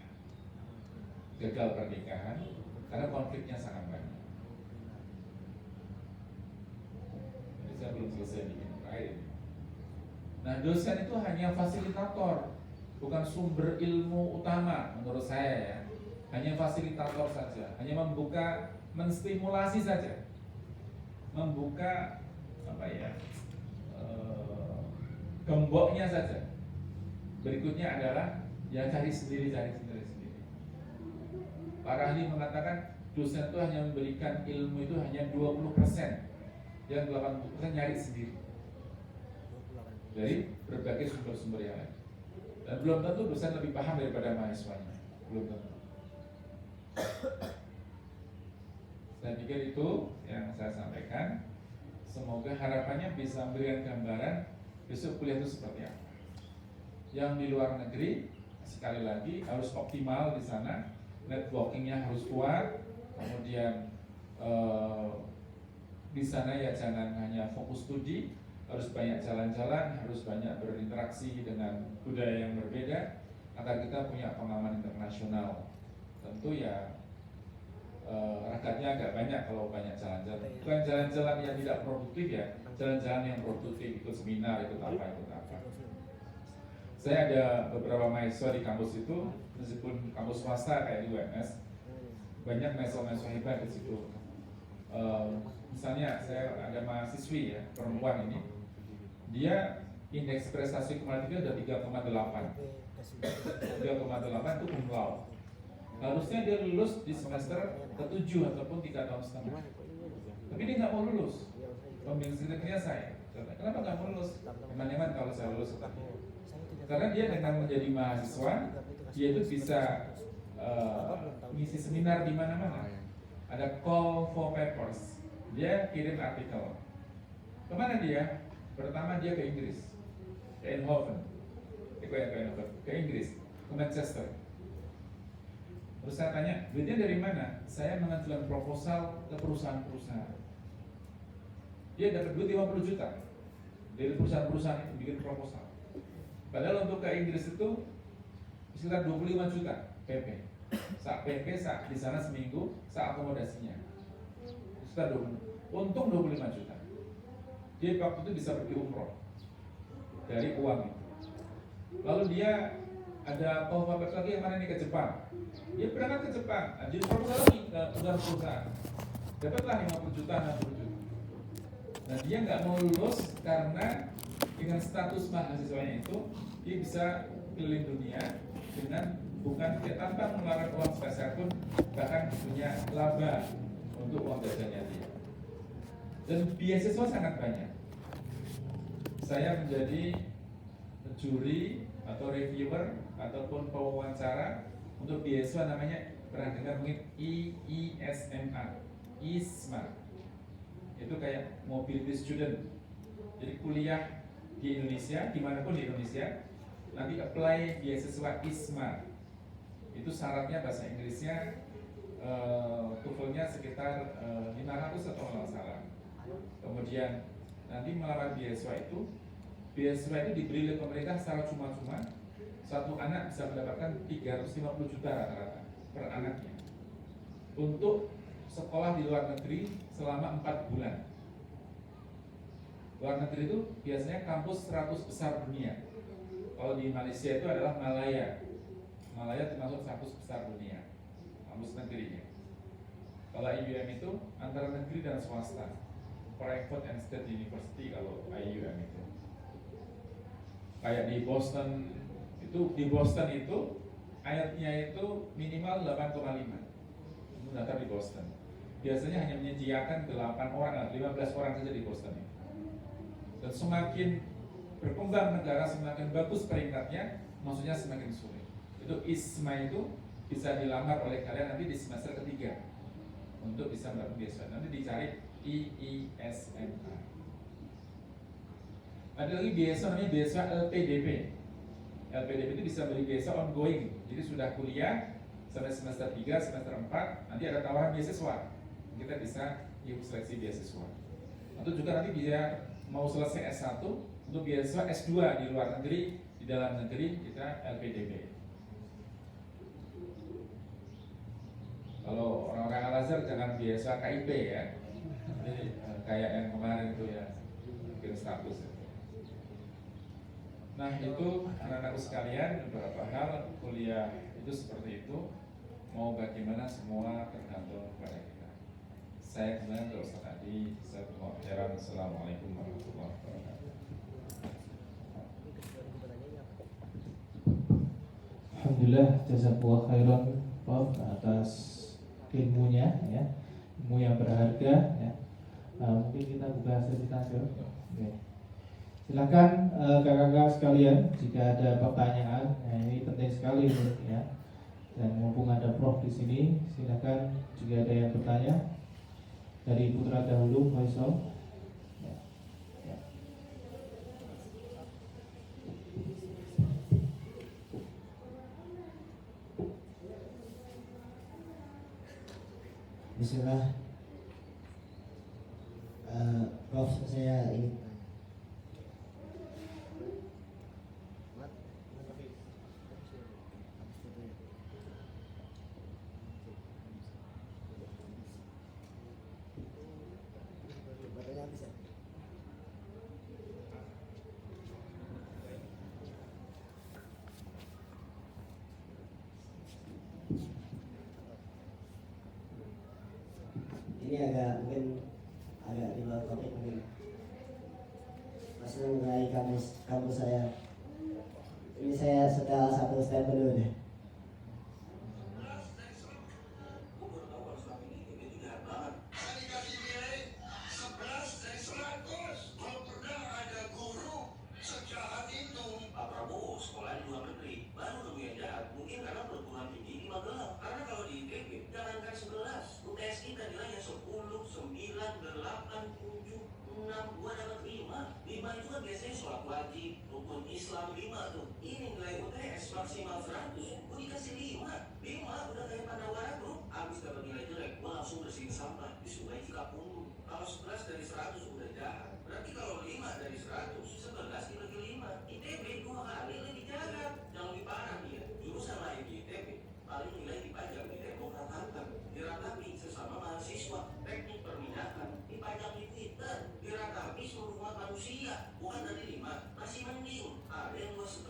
A: gagal pernikahan, karena konfliknya sangat banyak. Jadi saya belum selesai bikin terakhir. Nah, dosen itu hanya fasilitator, bukan sumber ilmu utama menurut saya ya. Hanya fasilitator saja, hanya membuka, menstimulasi saja, membuka apa ya, gemboknya saja. Berikutnya adalah ya cari sendiri. Para ahli mengatakan dosen itu hanya memberikan ilmu itu hanya 20%, yang 80% nyari sendiri dari berbagai sumber-sumber yang lain. Dan belum tentu dosen lebih paham daripada mahasiswanya, belum tentu. Saya pikir itu yang saya sampaikan. semoga harapannya bisa memberikan gambaran besok kuliah itu seperti apa. Yang di luar negeri sekali lagi harus optimal di sana, networkingnya harus kuat, kemudian di sana ya jangan hanya fokus studi, harus banyak jalan-jalan, harus banyak berinteraksi dengan budaya yang berbeda agar kita punya pengalaman internasional. Tentu ya rakatnya agak banyak kalau banyak jalan-jalan. Bukan jalan-jalan yang tidak produktif ya, jalan-jalan yang produktif, ikut seminar, ikut apa. Saya ada beberapa mahasiswa di kampus itu, meskipun kampus swasta kayak di UMS, banyak mahasiswa hebat di situ. Misalnya saya ada mahasiswi ya, perempuan ini, dia indeks prestasi kumulatifnya udah 3,8. 3,8 itu cum laude. Harusnya dia lulus di semester ke-7 ataupun 3 tahun setengah. Tapi dia nggak mau lulus. Pembimbing skripsinya saya. Kenapa nggak mau lulus? Eman-eman kalau saya lulus. Karena dia dengan menjadi mahasiswa, dia itu bisa ngisi seminar di mana-mana. Ada call for papers. Dia kirim artikel. Kemana dia? Pertama dia ke Inggris, ke Eindhoven, ke Inggris, ke Manchester. Terus saya tanya, duitnya dari mana? Saya mengajukan proposal ke perusahaan-perusahaan. Dia dapat duit 50 juta dari perusahaan-perusahaan itu bikin proposal. Padahal untuk ke Inggris itu sekitar 25 juta PP. Saat PP saat di sana seminggu, saat akomodasinya. Sekitar 20. Untung 25 juta. Dia waktu itu bisa pergi umroh dari uang itu. Lalu dia ada call lagi yang mana nih ke Jepang. Dia berangkat ke Jepang, jadi proposal lagi ke perusahaan. Dapatlah 50 juta, 60 juta. Nah dia nggak mau lulus karena dengan status mahasiswanya itu dia bisa keliling dunia dengan bukan tanpa mengeluarkan uang sepeser pun, bahkan punya laba untuk uang jajannya dia. Dan beasiswa sangat banyak. Saya menjadi juri atau reviewer ataupun pewawancara untuk beasiswa namanya, pernah dengar mungkin ISMA, itu kayak mobility student. Jadi kuliah di Indonesia, dimanapun di Indonesia, nanti apply beasiswa ISMA. Itu syaratnya bahasa Inggrisnya TOEFL-nya sekitar 500 atau nggak salah. Kemudian nanti melamar beasiswa itu diberi oleh pemerintah secara cuma-cuma. Satu anak bisa mendapatkan 350 juta rata-rata per anaknya untuk sekolah di luar negeri selama 4 bulan. Luar negeri itu biasanya kampus 100 besar dunia. Kalau di Malaysia itu adalah Malaya termasuk 100 besar dunia, kampus negerinya. Kalau IUM itu antara negeri dan swasta, private and state university kalau IUM itu. Kayak di Boston itu IELTS-nya itu minimal 8,5. Itu daftar di Boston. Biasanya hanya menyediakan 8 orang, 15 orang saja di Boston itu. Dan semakin berkembang negara, semakin bagus peringkatnya, maksudnya semakin sulit. Itu ISMA itu bisa dilamar oleh kalian nanti di semester ketiga untuk bisa mendapatkan beasiswa. Nanti dicari IISMA. Ada lagi beasiswa namanya beasiswa LPDP. LPDP itu bisa beli beasiswa ongoing. Jadi sudah kuliah sampai semester 3, semester 4, nanti ada tawaran beasiswa. Kita bisa ikut seleksi beasiswa. Atau juga nanti dia mau selesai S1 untuk beasiswa S2 di luar negeri, di dalam negeri kita LPDP. Kalau orang-orang Al-Azhar jangan beasiswa KIP ya. Jadi kayak yang kemarin itu ya, bikin status. Nah itu anak-anakku sekalian, beberapa hal kuliah itu seperti itu. Mau bagaimana semua tergantung kepada kita. Saya kembali ke Ustaz Adi. Assalamualaikum warahmatullahi wabarakatuh.
C: Alhamdulillah, jazakallah khairan Prof atas ilmunya ya, ilmu yang berharga ya. Mungkin kita buka sesi tanya. Oke. Silakan kakak-kakak sekalian, jika ada pertanyaan, ini penting sekali ya. Dan mumpung ada Prof di sini, silakan jika ada yang bertanya. Dari putra dahulu, Faisal. Ya.
D: Bismillah. Prof, saya ingin ini mungkin agak di luar topik mungkin. Masih mengenai kampus saya. Ini saya sedang satu step dulu deh.
E: Maksimal 100, gue dikasih 5 udah kayak Pandawara bro. Abis dapat nilai jelek, gue langsung bersihin sampah di Sungai Cikapundung. Kalau 11 dari 100 udah jahat, berarti kalau 5 dari 100, 11 dibagi 5, ITB 2 kali lebih jahat. Yang lebih parah nih ya, jurusan lain di ITB paling nilai dipajang di tembok ratapan, diratapi sesama mahasiswa. Teknik perminakan dipajang di Twitter, diratapi seluruh umat manusia. Bukan dari 5, masih mending. Ada yang 2,5,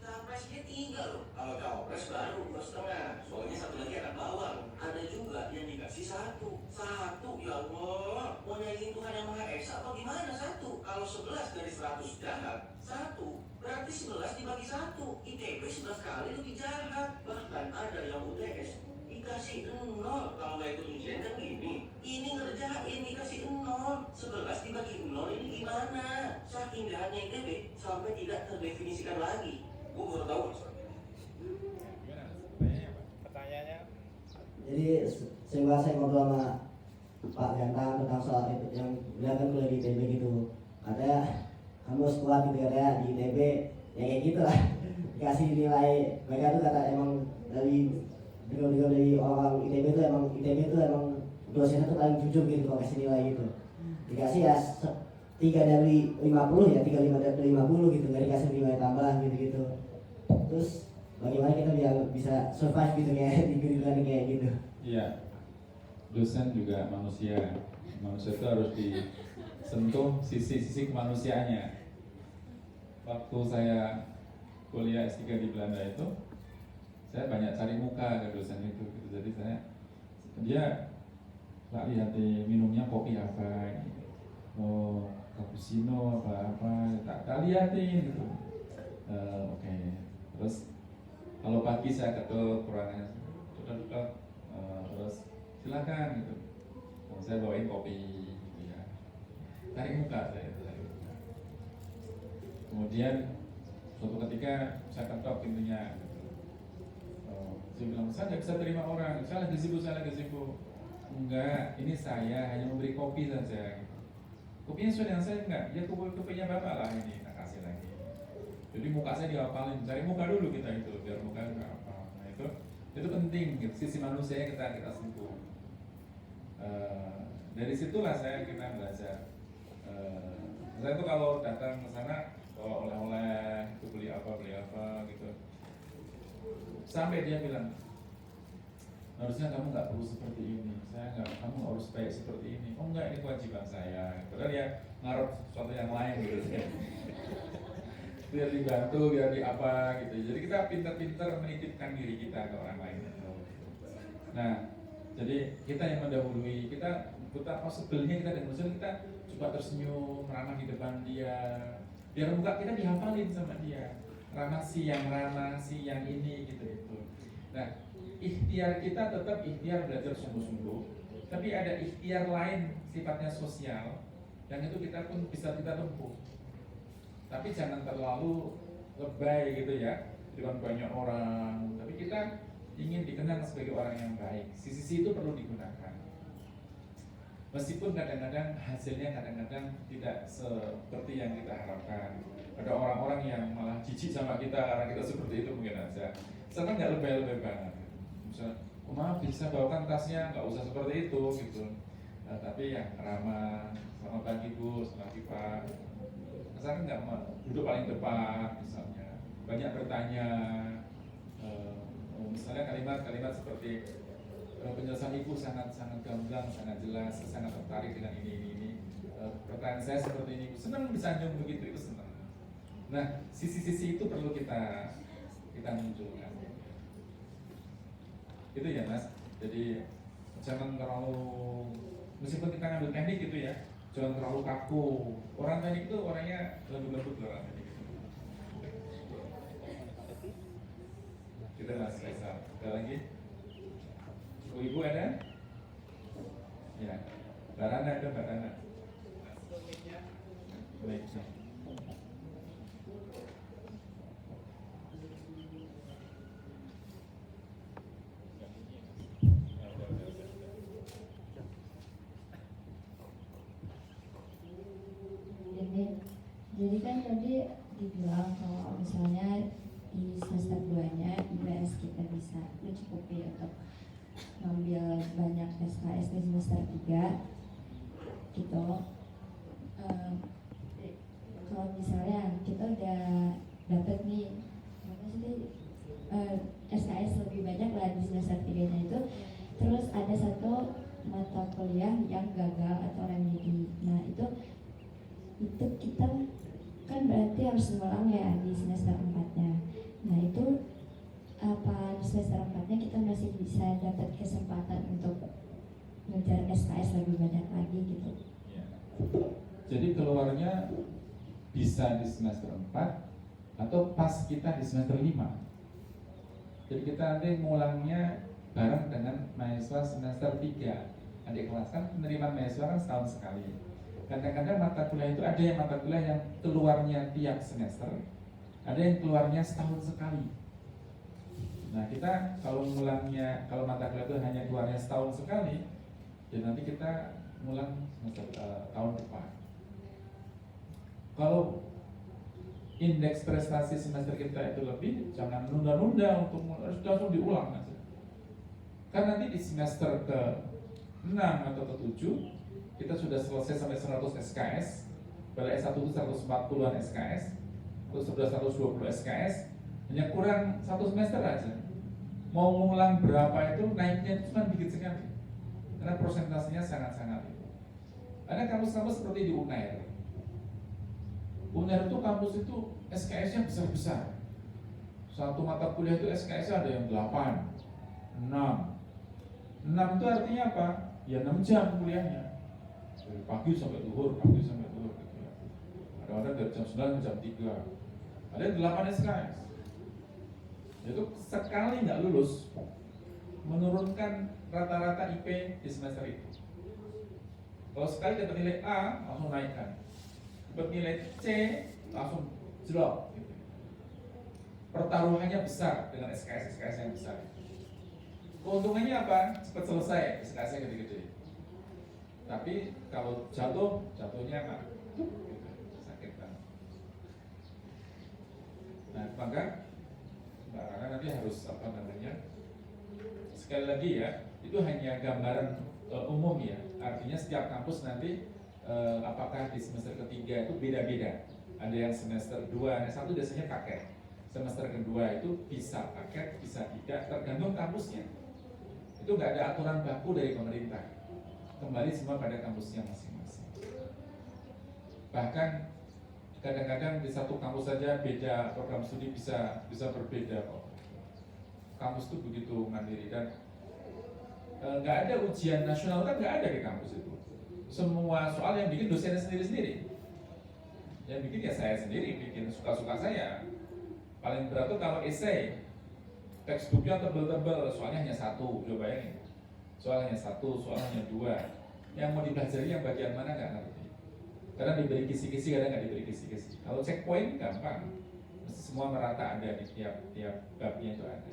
E: capresnya 3 loh. Kalau cawapres baru 2,5. Soalnya satu lagi anak bawang. Ada juga yang dikasih 1, ya Allah. Mau nyanyiin Tuhan yang Maha Esa apa gimana 1? Kalau 11 dari 100 jahat, 1 berarti 11 dibagi 1. ITB 11 kali lebih jahat. Bahkan ada yang UTS dikasih 0. Kalau nggak ikut ujian kan gini, ini ngerjain dikasih 0. 11 dibagi 0 ini gimana? Saking jahatnya ITB sampai tidak terdefinisikan lagi. Gue baru tahu maksudnya.
B: Pertanyaannya?
D: Jadi saya ngobrol sama Pak Gantang tentang soal itu yang beliau kan kuliah di ITB gitu. Katanya kamu kuat gitu katanya di ITB ya kayak gitu lah. Dikasih nilai mereka tuh kata emang dari orang ITB itu emang dosennya tuh paling jujur gitu kalau kasih nilai gitu. Dikasih ya 3 dari 50 ya 35 dari 50 gitu, nggak dikasih nilai tambahan gitu. Terus bagaimana kita biar bisa survive gitu kayak di kehidupan kayak gitu?
A: Iya, dosen juga manusia. Manusia itu harus disentuh sisi-sisi kemanusiaannya. Waktu saya kuliah S3 di Belanda itu, saya banyak cari muka ke dosen itu. Gitu. Jadi dia tak lihat minumnya kopi apa, gitu. Oh cappuccino apa, tak lihatin gitu. Oke. Terus kalau pagi saya ketuk ruangan, terus silakan gitu. Saya bawain kopi, gitu ya. Tarik muka saya. Kemudian suatu ketika saya ketok pintunya. Saya bilang, saya nggak bisa terima orang, saya lagi sibuk. Enggak, ini saya hanya memberi kopi saja. Kopinya sudah yang saya enggak, ya kopinya bapak lah ini, tak kasih lagi. Jadi muka saya dihafalin, cari muka dulu kita itu, biar muka enggak apa. Nah itu penting, gitu. Sisi manusia kita sentuh. Dari situlah kita belajar. Saya tuh kalau datang ke sana, kalau oleh-oleh, itu beli apa gitu. Sampai dia bilang, harusnya kamu nggak perlu seperti ini. Kamu harus baik seperti ini. Oh enggak, ini kewajiban saya. Padahal dia ngarep sesuatu yang lain gitu. Biar dibantu, biar di apa gitu. Jadi kita pintar-pintar menitipkan diri kita ke orang lain. Nah, jadi kita yang mendahului, kita sebelumnya kita dengan Muslim, kita coba tersenyum, ramah di depan dia. Biar muka kita dihafalin sama dia. Ramah si yang ini gitu. Nah, ikhtiar kita tetap ikhtiar belajar sungguh-sungguh, tapi ada ikhtiar lain sifatnya sosial, yang itu kita pun bisa kita tempuh. Tapi jangan terlalu lebay gitu ya, di depan banyak orang. Tapi kita ingin dikenal sebagai orang yang baik. Sisi itu perlu digunakan. Meskipun kadang-kadang hasilnya tidak seperti yang kita harapkan. Ada orang-orang yang malah jijik sama kita karena kita seperti itu mungkin aja. Sana nggak lebay-lebay banget. Misalnya, maaf bisa bawakan tasnya, nggak usah seperti itu gitu. Nah, tapi yang ramah, selamat pagi Bu, selamat pagi Pak. Misalkan nggak mau duduk paling depan misalnya, banyak bertanya. Misalnya kalimat-kalimat seperti penjelasan Ibu sangat gamblang, sangat jelas, saya sangat tertarik dengan ini. Pertanyaan saya seperti ini, senang disanjung begitu, itu senang. Nah, sisi-sisi itu perlu kita munculkan. Itu ya Mas. Jadi jangan terlalu, meskipun kita ngambil teknik gitu ya, jangan terlalu kaku. Orang teknik itu orangnya lembut orang teknik. Kita Mas Faisal. Ada lagi? Ibu ada? Ya. Mbak Rana ada, Mbak Rana. Baik.
F: Jadi kan tadi dibilang kalau misalnya di semester 2-nya IPS kita bisa mencukupi untuk ngambil banyak SKS di semester 3 gitu. Kalau misalnya kita udah dapet nih apa sih SKS lebih banyak lah di semester 3-nya itu, terus ada satu mata kuliah yang gagal atau remedi. Nah itu kita kan berarti harus ngulang ya di semester 4-nya. Nah itu apa di semester 4-nya kita masih bisa dapat kesempatan untuk ngejar SKS lebih banyak lagi gitu.
A: Ya. Jadi keluarnya bisa di semester 4 atau pas kita di semester 5. Jadi kita nanti ngulangnya bareng dengan mahasiswa semester 3. Adik kelas kan penerimaan mahasiswa kan setahun sekali. Kadang-kadang mata kuliah itu ada yang mata kuliah yang keluarnya tiap semester, ada yang keluarnya setahun sekali. Nah kita kalau mata kuliah itu hanya keluarnya setahun sekali, ya nanti kita ngulang semester tahun depan. Kalau indeks prestasi semester kita itu lebih, jangan nunda-nunda untuk langsung diulang aja. Kan nanti di semester ke-6 atau ke-7 kita sudah selesai sampai 100 SKS. Pada S1 itu 140-an SKS, terus sudah 120 SKS, hanya kurang 1 semester aja. Mau ngulang berapa itu naiknya itu cuma dikit sekali, karena persentasenya sangat-sangat itu. Ada kampus-kampus seperti di UNAIR. UNAIR itu kampus itu SKS-nya besar-besar. Satu mata kuliah itu SKS-nya ada yang 8, 6. 6 itu artinya apa? Ya 6 jam kuliahnya. Dari pagi sampai zuhur gitu ya. Ada dari jam 9 ke jam 3. Ada 8 SKS. Itu sekali nggak lulus menurunkan rata-rata IP di semester itu. Kalau sekali dapat nilai A langsung naikkan, dapat nilai C langsung drop gitu. Pertaruhannya besar dengan SKS yang besar. Keuntungannya apa? Cepat selesai SKS-nya gede-gede. Tapi kalau jatuhnya apa? Gitu, sakit banget. Nah, maka Mbak Rana nanti harus sekali lagi ya, itu hanya gambaran umum ya. Artinya setiap kampus nanti apakah di semester ketiga itu beda-beda. Ada yang semester 2, S1 biasanya paket. Semester kedua itu bisa paket, bisa tidak, tergantung kampusnya. Itu nggak ada aturan baku dari pemerintah. Kembali semua pada kampusnya masing-masing. Bahkan kadang-kadang di satu kampus saja beda program studi bisa berbeda kok. Kampus itu begitu mandiri dan nggak ada ujian nasional kan nggak ada di kampus itu. Semua soal yang bikin dosennya sendiri-sendiri. Yang bikin ya saya sendiri, bikin suka-suka saya. Paling berat tuh kalau esai, textbooknya tebel-tebel, soalnya hanya 1, coba bayangin. Soal hanya 1, soal hanya 2. Yang mau dipelajari yang bagian mana nggak ngerti. Karena diberi kisi-kisi, kadang nggak diberi kisi-kisi. Kalau checkpoint gampang, semua merata ada di tiap babnya itu ada.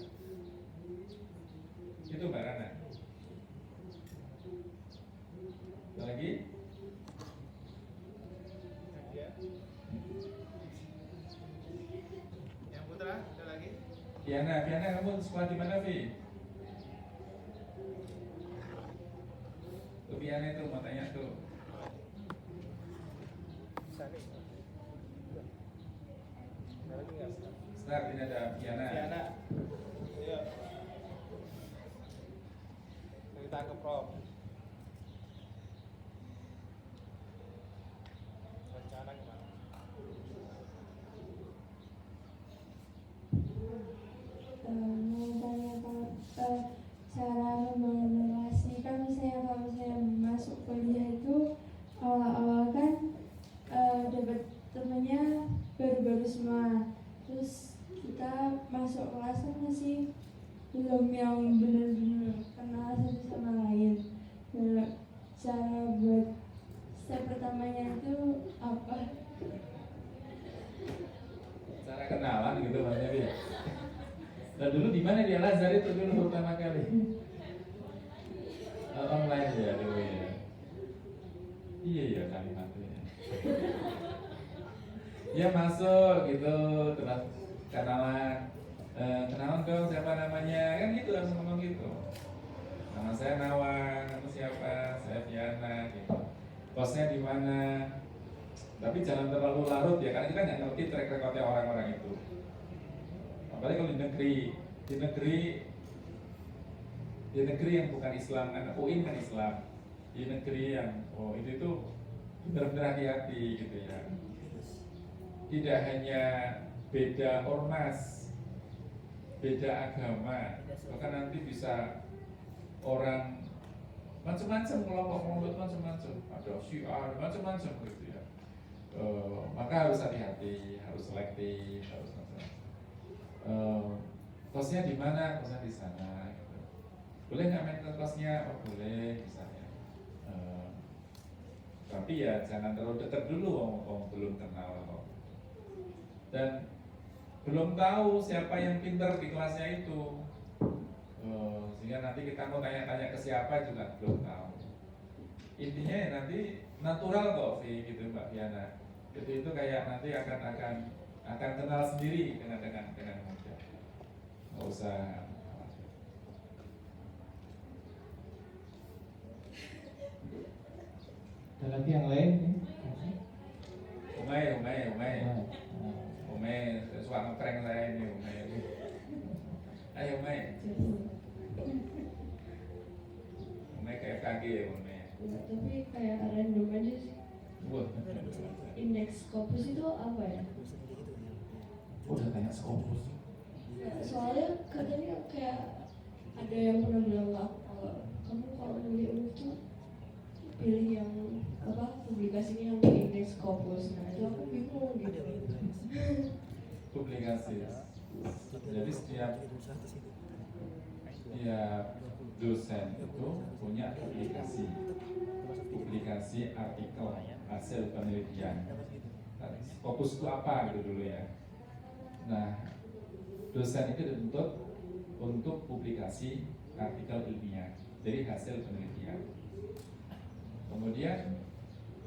A: Itu Mbak Rana. Ada lagi?
B: Yang putra, ada lagi?
A: Piana kamu sekolah di mana, Vi? Viana itu mau tanya tuh. Start, ini ada Viana.
C: Ayo. Cerita ke Prof. Rencana gimana?
F: Mau tanya cara membangun relasi. Kan misalnya kalau saya masuk kuliah itu awal-awal kan dapat temennya baru-baru semua. Terus kita masuk kelas kan masih belum yang benar-benar kenal satu sama lain. Nah, cara buat step pertamanya itu apa?
A: Cara kenalan gitu maksudnya dia. Nah dulu di mana dia Lazar itu dulu pertama kali? Online ya dulu ya. Iya ya kalimatnya. Ya masuk gitu terus kenalan. Kenalan dong siapa namanya, kan gitu langsung ngomong gitu. Nama saya Nawan, nama siapa? Saya Viana gitu. Kosnya di mana? Tapi jangan terlalu larut ya, karena kita nggak ngerti track recordnya orang-orang itu. Apalagi kalau di negeri yang bukan Islam, kan UIN kan Islam. Di negeri yang itu tuh benar-benar hati-hati gitu ya. Tidak hanya beda ormas, beda agama, bahkan nanti bisa orang macam-macam, kelompok-kelompok macam-macam, ada Syiah, macam-macam gitu ya. Maka harus hati-hati, harus selektif, harus macam-macam. Kosnya di mana? Kosnya di sana. Gitu. Boleh nggak main ke kosnya? Oh boleh, misalnya. Tapi ya jangan terlalu dekat dulu, belum kenal. Dan belum tahu siapa yang pintar di kelasnya itu, sehingga nanti kita mau tanya-tanya ke siapa juga belum tahu. Intinya ya nanti natural kok sih gitu Mbak Viana. Itu kayak nanti akan kenal sendiri dengan mudah. Nggak usah.
C: Ada lagi yang lain?
A: Umay, suka ngeprank saya ini Umay. Ayo Umay. Umay kayak kaki ya Umay.
F: Tapi kayak random aja sih.
A: Wah.
F: Indeks Scopus itu apa ya?
A: Udah tanya Scopus.
F: Soalnya katanya kayak ada yang pernah bilang ke aku, kamu kalau milih UNIF tuh pilih yang apa publikasinya yang indeks Scopus. Nah itu aku bingung gitu.
A: Publikasi. Jadi setiap dosen itu punya publikasi artikel hasil penelitian. Scopus itu apa gitu dulu ya. Nah, dosen itu dituntut untuk publikasi artikel ilmiah, jadi hasil penelitian. Kemudian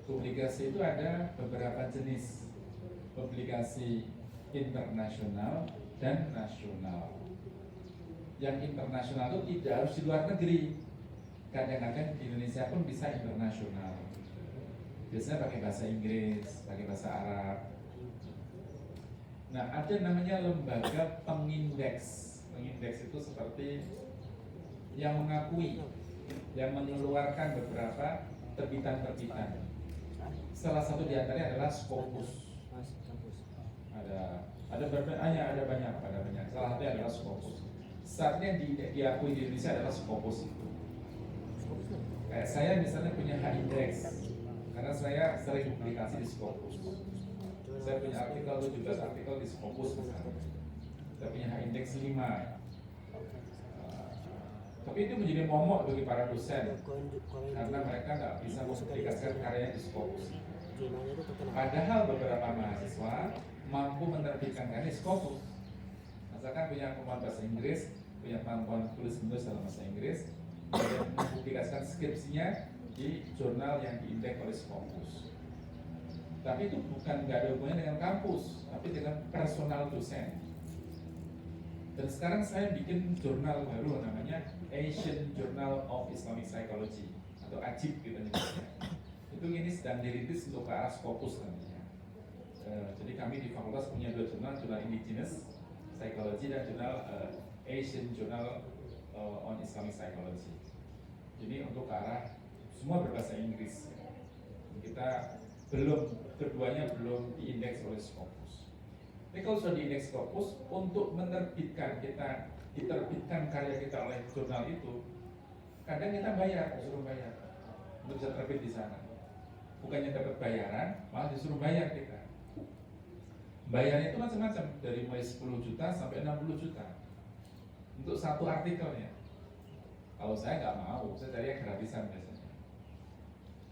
A: publikasi itu ada beberapa jenis, publikasi internasional dan nasional. Yang internasional itu tidak harus di luar negeri, kadang-kadang di Indonesia pun bisa internasional. Biasanya pakai bahasa Inggris, pakai bahasa Arab. Nah, ada namanya lembaga pengindeks. Pengindeks itu seperti yang mengakui, yang mengeluarkan beberapa terbitan-terbitan. Salah satu di antaranya adalah Scopus. Ada banyak. Salah satunya adalah Scopus. Saatnya diakui di Indonesia adalah Scopus itu. Kayak saya misalnya punya H-Index, karena saya sering publikasi di Scopus. Saya punya artikel 17 artikel di Scopus misalnya. Saya punya H-Index 5. Tapi itu menjadi momok bagi para dosen, karena mereka nggak bisa mempublikasikan karyanya di Scopus. Padahal beberapa mahasiswa mampu menerbitkan karya di Scopus. Misalkan punya kemampuan bahasa Inggris, punya kemampuan tulis-menulis dalam bahasa Inggris, dan mempublikasikan skripsinya di jurnal yang diindeks oleh Scopus. Tapi itu bukan nggak ada hubungannya dengan kampus, tapi dengan personal dosen. Dan sekarang saya bikin jurnal baru namanya Asian Journal of Islamic Psychology atau ajib kita nyebutnya. Itu ini sedang dirintis untuk ke arah Scopus nantinya. Jadi kami di fakultas punya 2 jurnal, jurnal Indigenous Psychology dan jurnal Asian Journal on Islamic Psychology. Jadi untuk ke arah semua berbahasa Inggris. Kita keduanya belum diindeks oleh Scopus. Tapi kalau sudah diindeks Scopus, untuk diterbitkan karya kita oleh jurnal itu, kadang kita disuruh bayar untuk bisa terbit di sana. Bukannya dapat bayaran, malah disuruh bayar kita. Bayarnya itu macam-macam, dari mulai 10 juta sampai 60 juta untuk satu artikelnya. Kalau saya nggak mau, saya cari yang gratisan biasanya.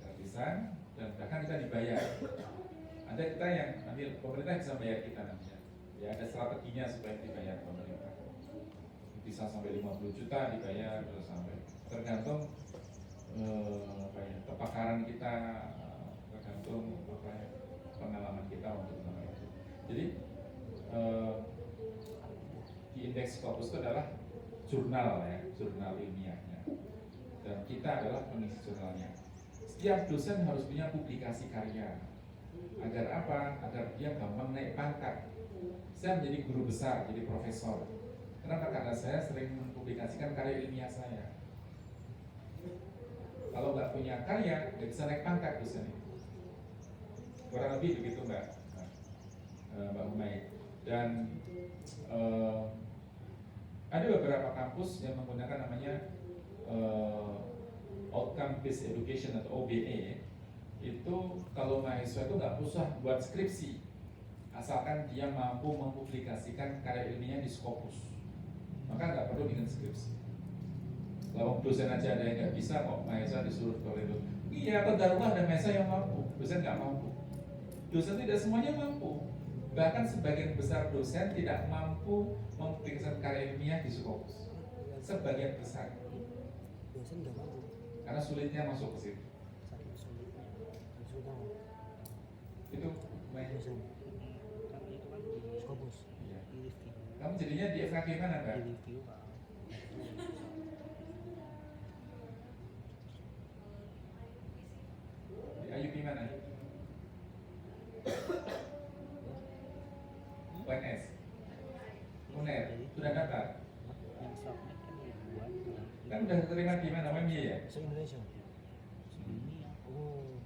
A: Gratisan, dan bahkan kita dibayar. Ada kita yang nanti pemerintah bisa bayar kita nantinya. Ya ada strateginya supaya dibayar pemerintah. Bisa sampai 50 juta dibayar, terus sampai tergantung kepakaran kita, tergantung pengalaman kita untuk mengenai itu. Jadi di indeks Scopus itu adalah jurnal ya, jurnal ilmiahnya, dan kita adalah pengisi jurnalnya. Setiap dosen harus punya publikasi karya. Agar apa? Agar dia gampang naik pangkat. Saya menjadi guru besar, jadi profesor. Kenapa? Karena saya sering mempublikasikan karya ilmiah saya. Kalau nggak punya karya, nggak bisa naik pangkat dosen itu. Kurang lebih begitu Mbak Umay. Dan ada beberapa kampus yang menggunakan namanya Outcome Based Education atau OBE. Itu kalau mahasiswa itu nggak usah buat skripsi, asalkan dia mampu mempublikasikan karya ilmiahnya di Scopus, maka nggak perlu bikin skripsi. Kalau dosen aja ada yang nggak bisa, kok mahasiswa disuruh oleh itu. Iya, pada rumah ada mahasiswa yang mampu, dosen nggak mampu. Dosen tidak semuanya mampu. Bahkan sebagian besar dosen tidak mampu mempublikasikan karya ilmiah di Scopus. Sebagian besar.
B: Dosen nggak mampu.
A: Karena sulitnya masuk ke situ. Itu main.
B: Dosen. Tapi itu kan di Scopus.
A: Iya.
B: Di review.
A: Kamu jadinya di FKG mana, Mbak?
B: Di review Pak.
A: Di IUP mana? UNS. UNER. Sudah daftar?
B: Yang submit kan dibuat.
A: Kan udah terima di mana? UMY ya?
B: Se-Indonesia. Ini oh.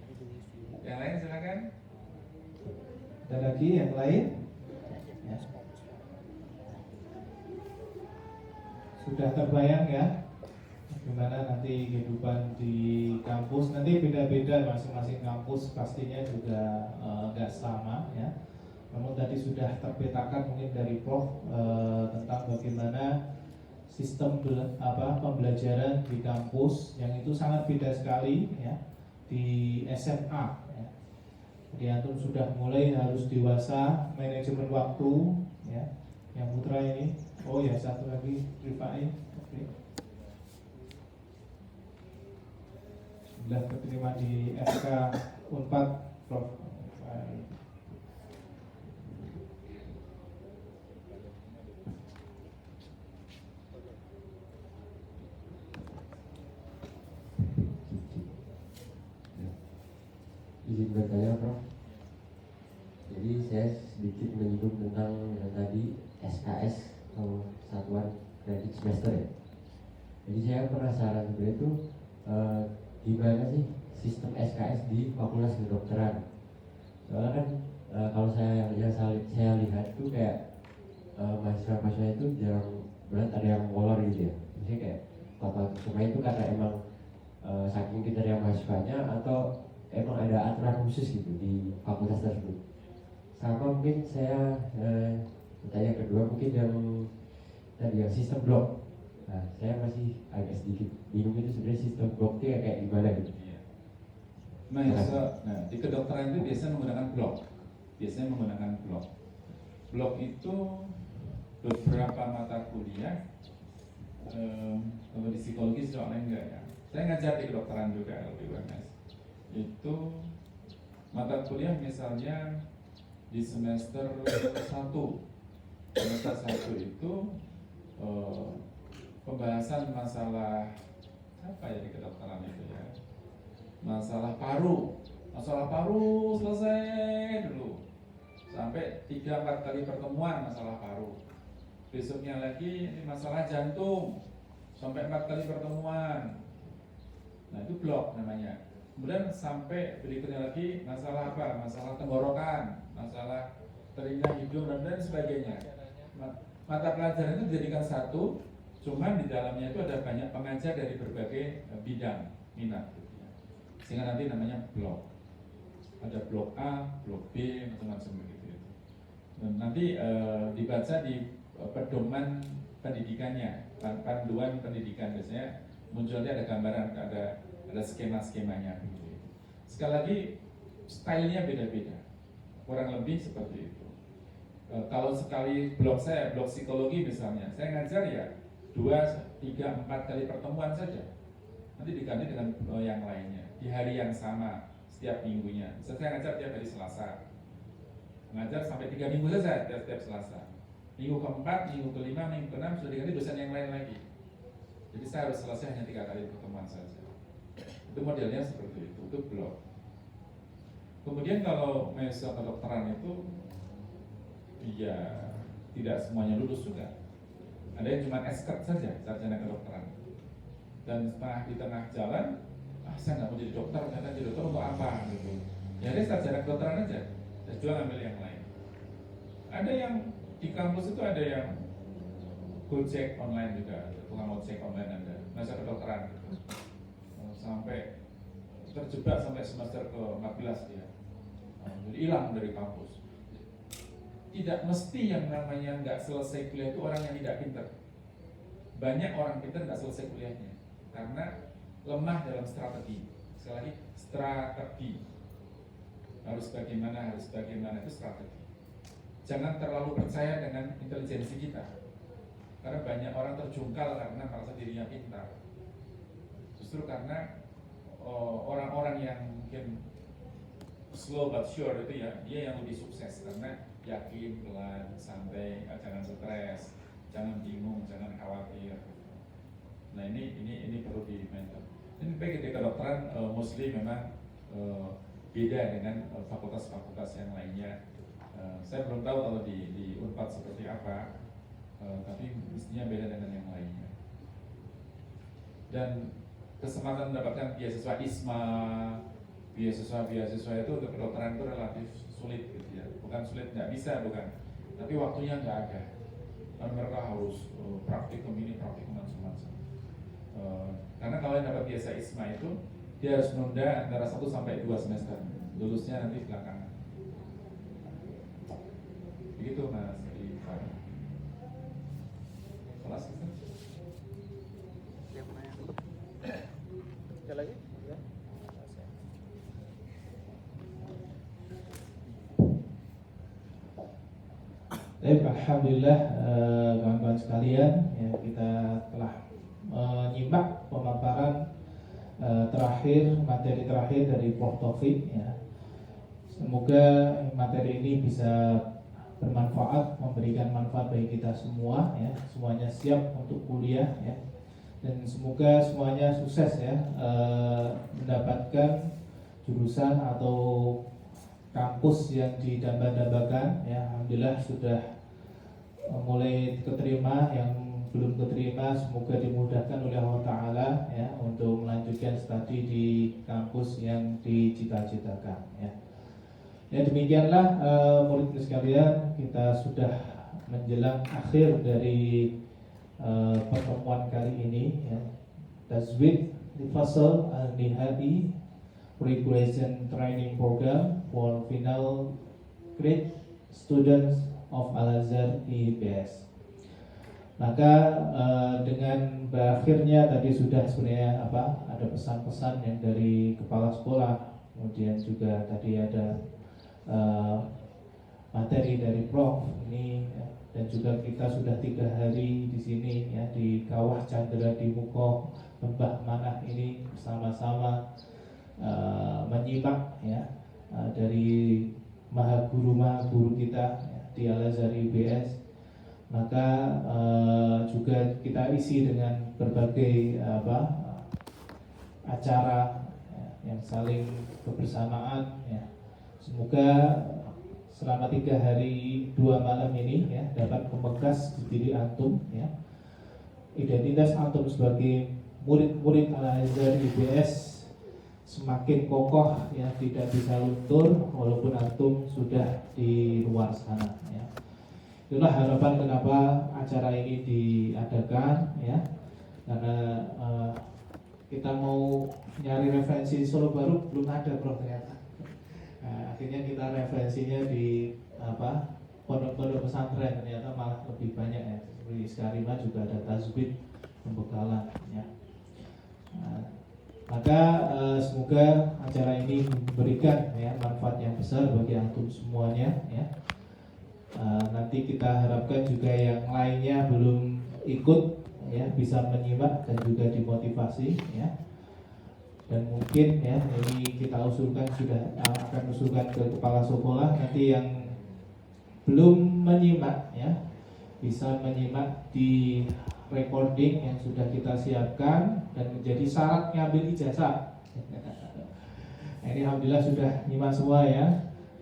B: Ada di review.
A: Yang lain silakan.
C: Ada lagi yang lain? Ya. Sudah terbayang ya gimana nanti kehidupan di kampus. Nanti beda-beda masing-masing kampus pastinya juga nggak sama ya. Namun tadi sudah terpetakan mungkin dari Prof tentang bagaimana sistem pembelajaran di kampus yang itu sangat beda sekali ya di SMA ya. Jadi antum sudah mulai harus dewasa, manajemen waktu ya. Yang putra ini, oh ya satu lagi Rifai, oke. Sudah keterima di FK Unpad Prof. Rifai.
G: Izin bertanya, Prof. Jadi saya sedikit menyinggung tentang yang tadi SKS atau Satuan Kredit Semester ya. Jadi saya penasaran sebenarnya itu gimana sih sistem SKS di Fakultas Kedokteran. Soalnya kan kalau saya lihat itu kayak mahasiswa-mahasiswa itu jarang berat, ada yang molor gitu ya. Misalnya kayak total semuanya itu karena emang saking pintarnya mahasiswanya atau emang ada aturan khusus gitu di fakultas tersebut. Sama mungkin saya bertanya kedua mungkin yang tadi yang sistem blok. Nah, saya masih agak sedikit bingung itu sebenarnya sistem blok itu kayak gimana gitu.
A: Iya. Nah, di kedokteran itu biasanya menggunakan blok. Biasanya menggunakan blok. Blok itu beberapa mata kuliah. Kalau di psikologi soalnya enggak ya. Saya ngajar di kedokteran juga di UMS. Itu mata kuliah misalnya di semester 1 itu pembahasan masalah apa ya di kedokteran itu ya, masalah paru selesai dulu, sampai 3-4 kali pertemuan masalah paru. Besoknya lagi ini masalah jantung, sampai 4 kali pertemuan. Nah itu blok namanya. Kemudian sampai berikutnya lagi masalah apa? Masalah tenggorokan, masalah telinga, hidung dan sebagainya. Mata pelajaran itu dijadikan satu, cuman di dalamnya itu ada banyak pengajar dari berbagai bidang minat, gitu ya. Sehingga nanti namanya blok. Ada blok A, blok B, macam-macam begitu. Dan nanti dibaca di pedoman pendidikannya, panduan pendidikan, biasanya munculnya ada gambaran, ada skema-skemanya begitu. Sekali lagi stylenya beda-beda, kurang lebih seperti itu. Kalau sekali blok saya, blok psikologi misalnya, saya ngajar ya 2, 3, 4 kali pertemuan saja. Nanti diganti dengan yang lainnya di hari yang sama setiap minggunya. Misalnya saya ngajar tiap hari Selasa, ngajar sampai 3 minggu saja tiap Selasa. Minggu keempat, minggu kelima, minggu keenam sudah diganti dosen yang lain lagi. Jadi saya harus selesai hanya 3 kali pertemuan saja. Itu modelnya seperti itu blok. Kemudian kalau mahasiswa kedokteran itu ya tidak semuanya lulus juga. Ada yang cuma esket saja sarjana kedokteran. Dan di tengah jalan, saya nggak mau jadi dokter, ternyata jadi dokter untuk apa gitu. Ya dia sarjana kedokteran aja, dan jual ambil yang lain. Ada yang di kampus itu ada yang Gojek online juga, tukang ojek online ada, masa kedokteran gitu. Sampai terjebak sampai semester ke-14 dia. Jadi hilang dari kampus. Tidak mesti yang namanya nggak selesai kuliah itu orang yang tidak pintar. Banyak orang pintar nggak selesai kuliahnya karena lemah dalam strategi. Sekali lagi strategi. Harus bagaimana itu strategi. Jangan terlalu percaya dengan intelijensi kita. Karena banyak orang terjungkal karena merasa dirinya pintar. Justru karena orang-orang yang mungkin slow but sure itu ya, dia yang lebih sukses karena yakin, pelan, santai, jangan stres, jangan bingung, jangan khawatir. Nah ini perlu di-maintain. Ini baik di kedokteran mostly memang beda dengan fakultas-fakultas yang lainnya. Saya belum tahu kalau di Unpad seperti apa, tapi mestinya beda dengan yang lainnya. Dan kesempatan mendapatkan beasiswa ISMA, beasiswa itu untuk kedokteran itu relatif sulit gitu ya. Bukan sulit nggak bisa, bukan, tapi waktunya nggak ada. Karena mereka harus praktikum ini, praktikum macam-macam. Karena kalau yang dapat beasiswa ISMA itu dia harus menunda antara 1 sampai 2 semester. Lulusnya nanti belakangan. Begitu Mas Ivan. Kelas itu.
B: Ada lagi? Ya.
C: Alhamdulillah kawan-kawan sekalian, ya, kita telah menyimak pemaparan materi terakhir dari Prof. Taufik, ya. Semoga materi ini bisa bermanfaat, memberikan manfaat bagi kita semua, ya. Semuanya siap untuk kuliah, ya. Dan semoga semuanya sukses, ya, mendapatkan jurusan atau kampus yang didamba-dambakan, ya. Alhamdulillah sudah mulai keterima, yang belum keterima semoga dimudahkan oleh Allah Ta'ala, ya, untuk melanjutkan studi di kampus yang dicita-citakan, ya. Ya demikianlah murid sekalian, kita sudah menjelang akhir dari pertemuan kali ini, ya. Tazwid Fasal Al-Nihai Preparation Training Program for Final Grade Students of Al-Azhar IPS. Maka dengan berakhirnya tadi sudah sebenarnya ada pesan-pesan yang dari kepala sekolah, kemudian juga tadi ada materi dari Prof ini, ya. Dan juga kita sudah 3 hari di sini, ya, di Kawah Chandra di Mukoh Lembah Manah ini bersama-sama menyimak, ya, dari maha guru kita, ya, di Al-Azhar IPS. maka juga kita isi dengan berbagai acara yang saling kebersamaan ya. Semoga selama 3 hari 2 malam ini ya dapat membekas di diri antum ya, identitas antum sebagai murid-murid Al-Azhar IBS semakin kokoh ya, tidak bisa luntur walaupun antum sudah di luar sana ya. Itulah harapan kenapa acara ini diadakan ya, karena kita mau nyari referensi Solo Baru belum ada bro ternyata. Nah, akhirnya kita referensinya di pondok-pondok pesantren, ternyata malah lebih banyak ya. Seperti Sekarima juga ada tajwid pembekalan ya. Maka semoga acara ini memberikan ya manfaat yang besar bagi antum semuanya ya. Nanti kita harapkan juga yang lainnya belum ikut ya bisa menyimak dan juga dimotivasi ya. Dan mungkin ya ini kita usulkan, akan usulkan ke kepala sekolah, nanti yang belum menyimak ya bisa menyimak di recording yang sudah kita siapkan dan menjadi syarat ngambil ijazah. Nah, ini alhamdulillah sudah nyimak semua ya.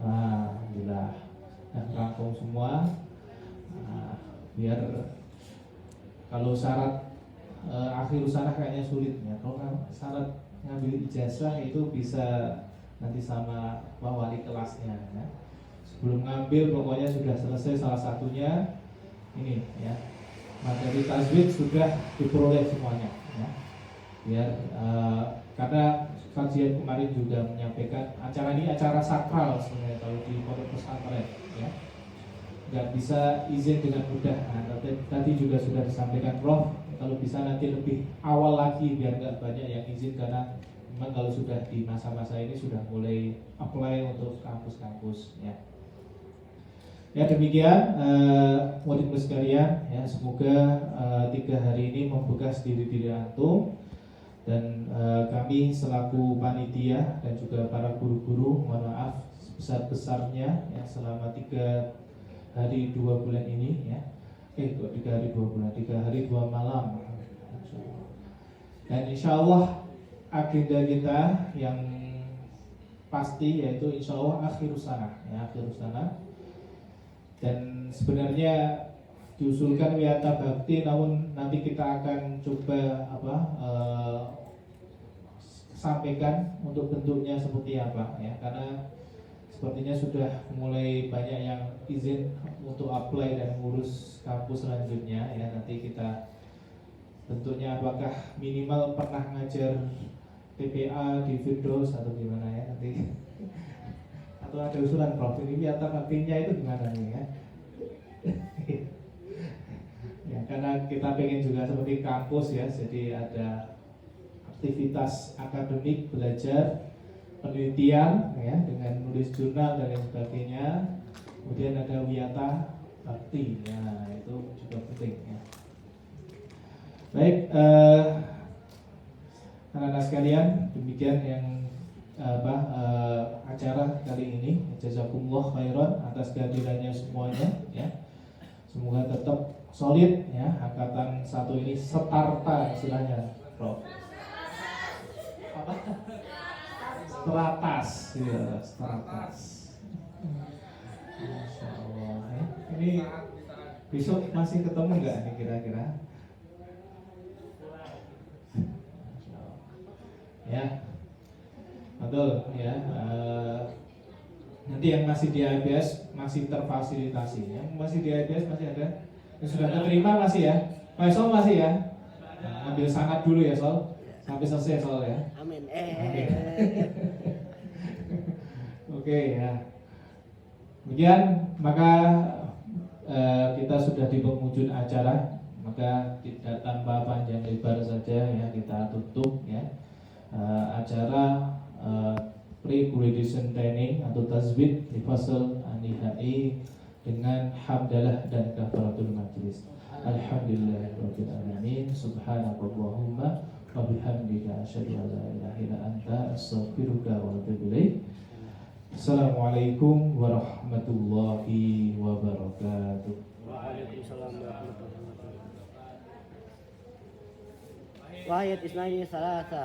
C: Alhamdulillah dan rangkum semua. Biar kalau syarat akhir usaha kayaknya sulit ya. Kalau syarat ngambil ijazah itu bisa nanti sama wali kelasnya ya. Sebelum ngambil pokoknya sudah selesai salah satunya ini ya, materi tajwid sudah diperoleh semuanya ya. Biar karena kajian kemarin juga menyampaikan acara ini acara sakral sebenarnya kalau di pondok pesantren ya, nggak bisa izin dengan mudah. Nah, tadi juga sudah disampaikan Prof, kalau bisa nanti lebih awal lagi biar nggak banyak yang izin, karena memang kalau sudah di masa-masa ini sudah mulai apply untuk kampus-kampus ya. Ya demikian murid-murid sekalian ya, semoga 3 hari ini membekas diri antum, dan kami selaku panitia dan juga para guru-guru mohon maaf sebesar-besarnya ya selama 3 hari 2 bulan ini ya. 3 hari 2 bulan, 3 hari 2 malam. Dan insya Allah agenda kita yang pasti yaitu insya Allah akhir sana ya, akhir sana. Dan sebenarnya diusulkan wiyata bakti, namun nanti kita akan coba sampaikan untuk bentuknya seperti apa ya, karena sepertinya sudah mulai banyak yang izin untuk apply dan ngurus kampus selanjutnya ya. Nanti kita bentuknya apakah minimal pernah ngajar TPA di Firdaus atau gimana ya nanti. Atau ada usulan Prof, ini wiyata baktinya itu gimana nih ya? Ya karena kita pengen juga seperti kampus ya, jadi ada aktivitas akademik, belajar, penelitian ya dengan nulis jurnal dan lain sebagainya. Kemudian ada wiyata bakti, ya itu juga penting ya. Baik, anak-anak sekalian, demikian yang acara kali ini. Jazakumullah khairan atas kehadirannya semuanya ya. Semoga tetap solid ya, angkatan 1 ini setarta istilahnya Prof. Apa? Teratas ya, teratas. Masya Allah ya. Ini besok masih ketemu nggak nih kira-kira? Ya, betul ya. Nanti yang masih di ABS masih terfasilitasi ya. Masih di ABS masih ada yang sudah terima masih ya. Pak Sol masih ya. Nah, ambil sangat dulu ya Sol sampai selesai Sol ya.
D: Amin.
C: Oke ya. Kemudian maka kita sudah di penghujung acara, maka tidak tanpa panjang lebar saja ya kita tutup ya acara pre-gradation training atau tajwid di Fasal An-Nihai dengan hamdalah dan kafaratul majlis. Alhamdulillahirabbil alamin. Subhanakallahumma wa bihamdika asyhadu an la ilaha illa anta astaghfiruka wa atubu ilaik. Assalamualaikum warahmatullahi wabarakatuh.
B: Waalaikumsalam.
H: Wahid isnaini salasa.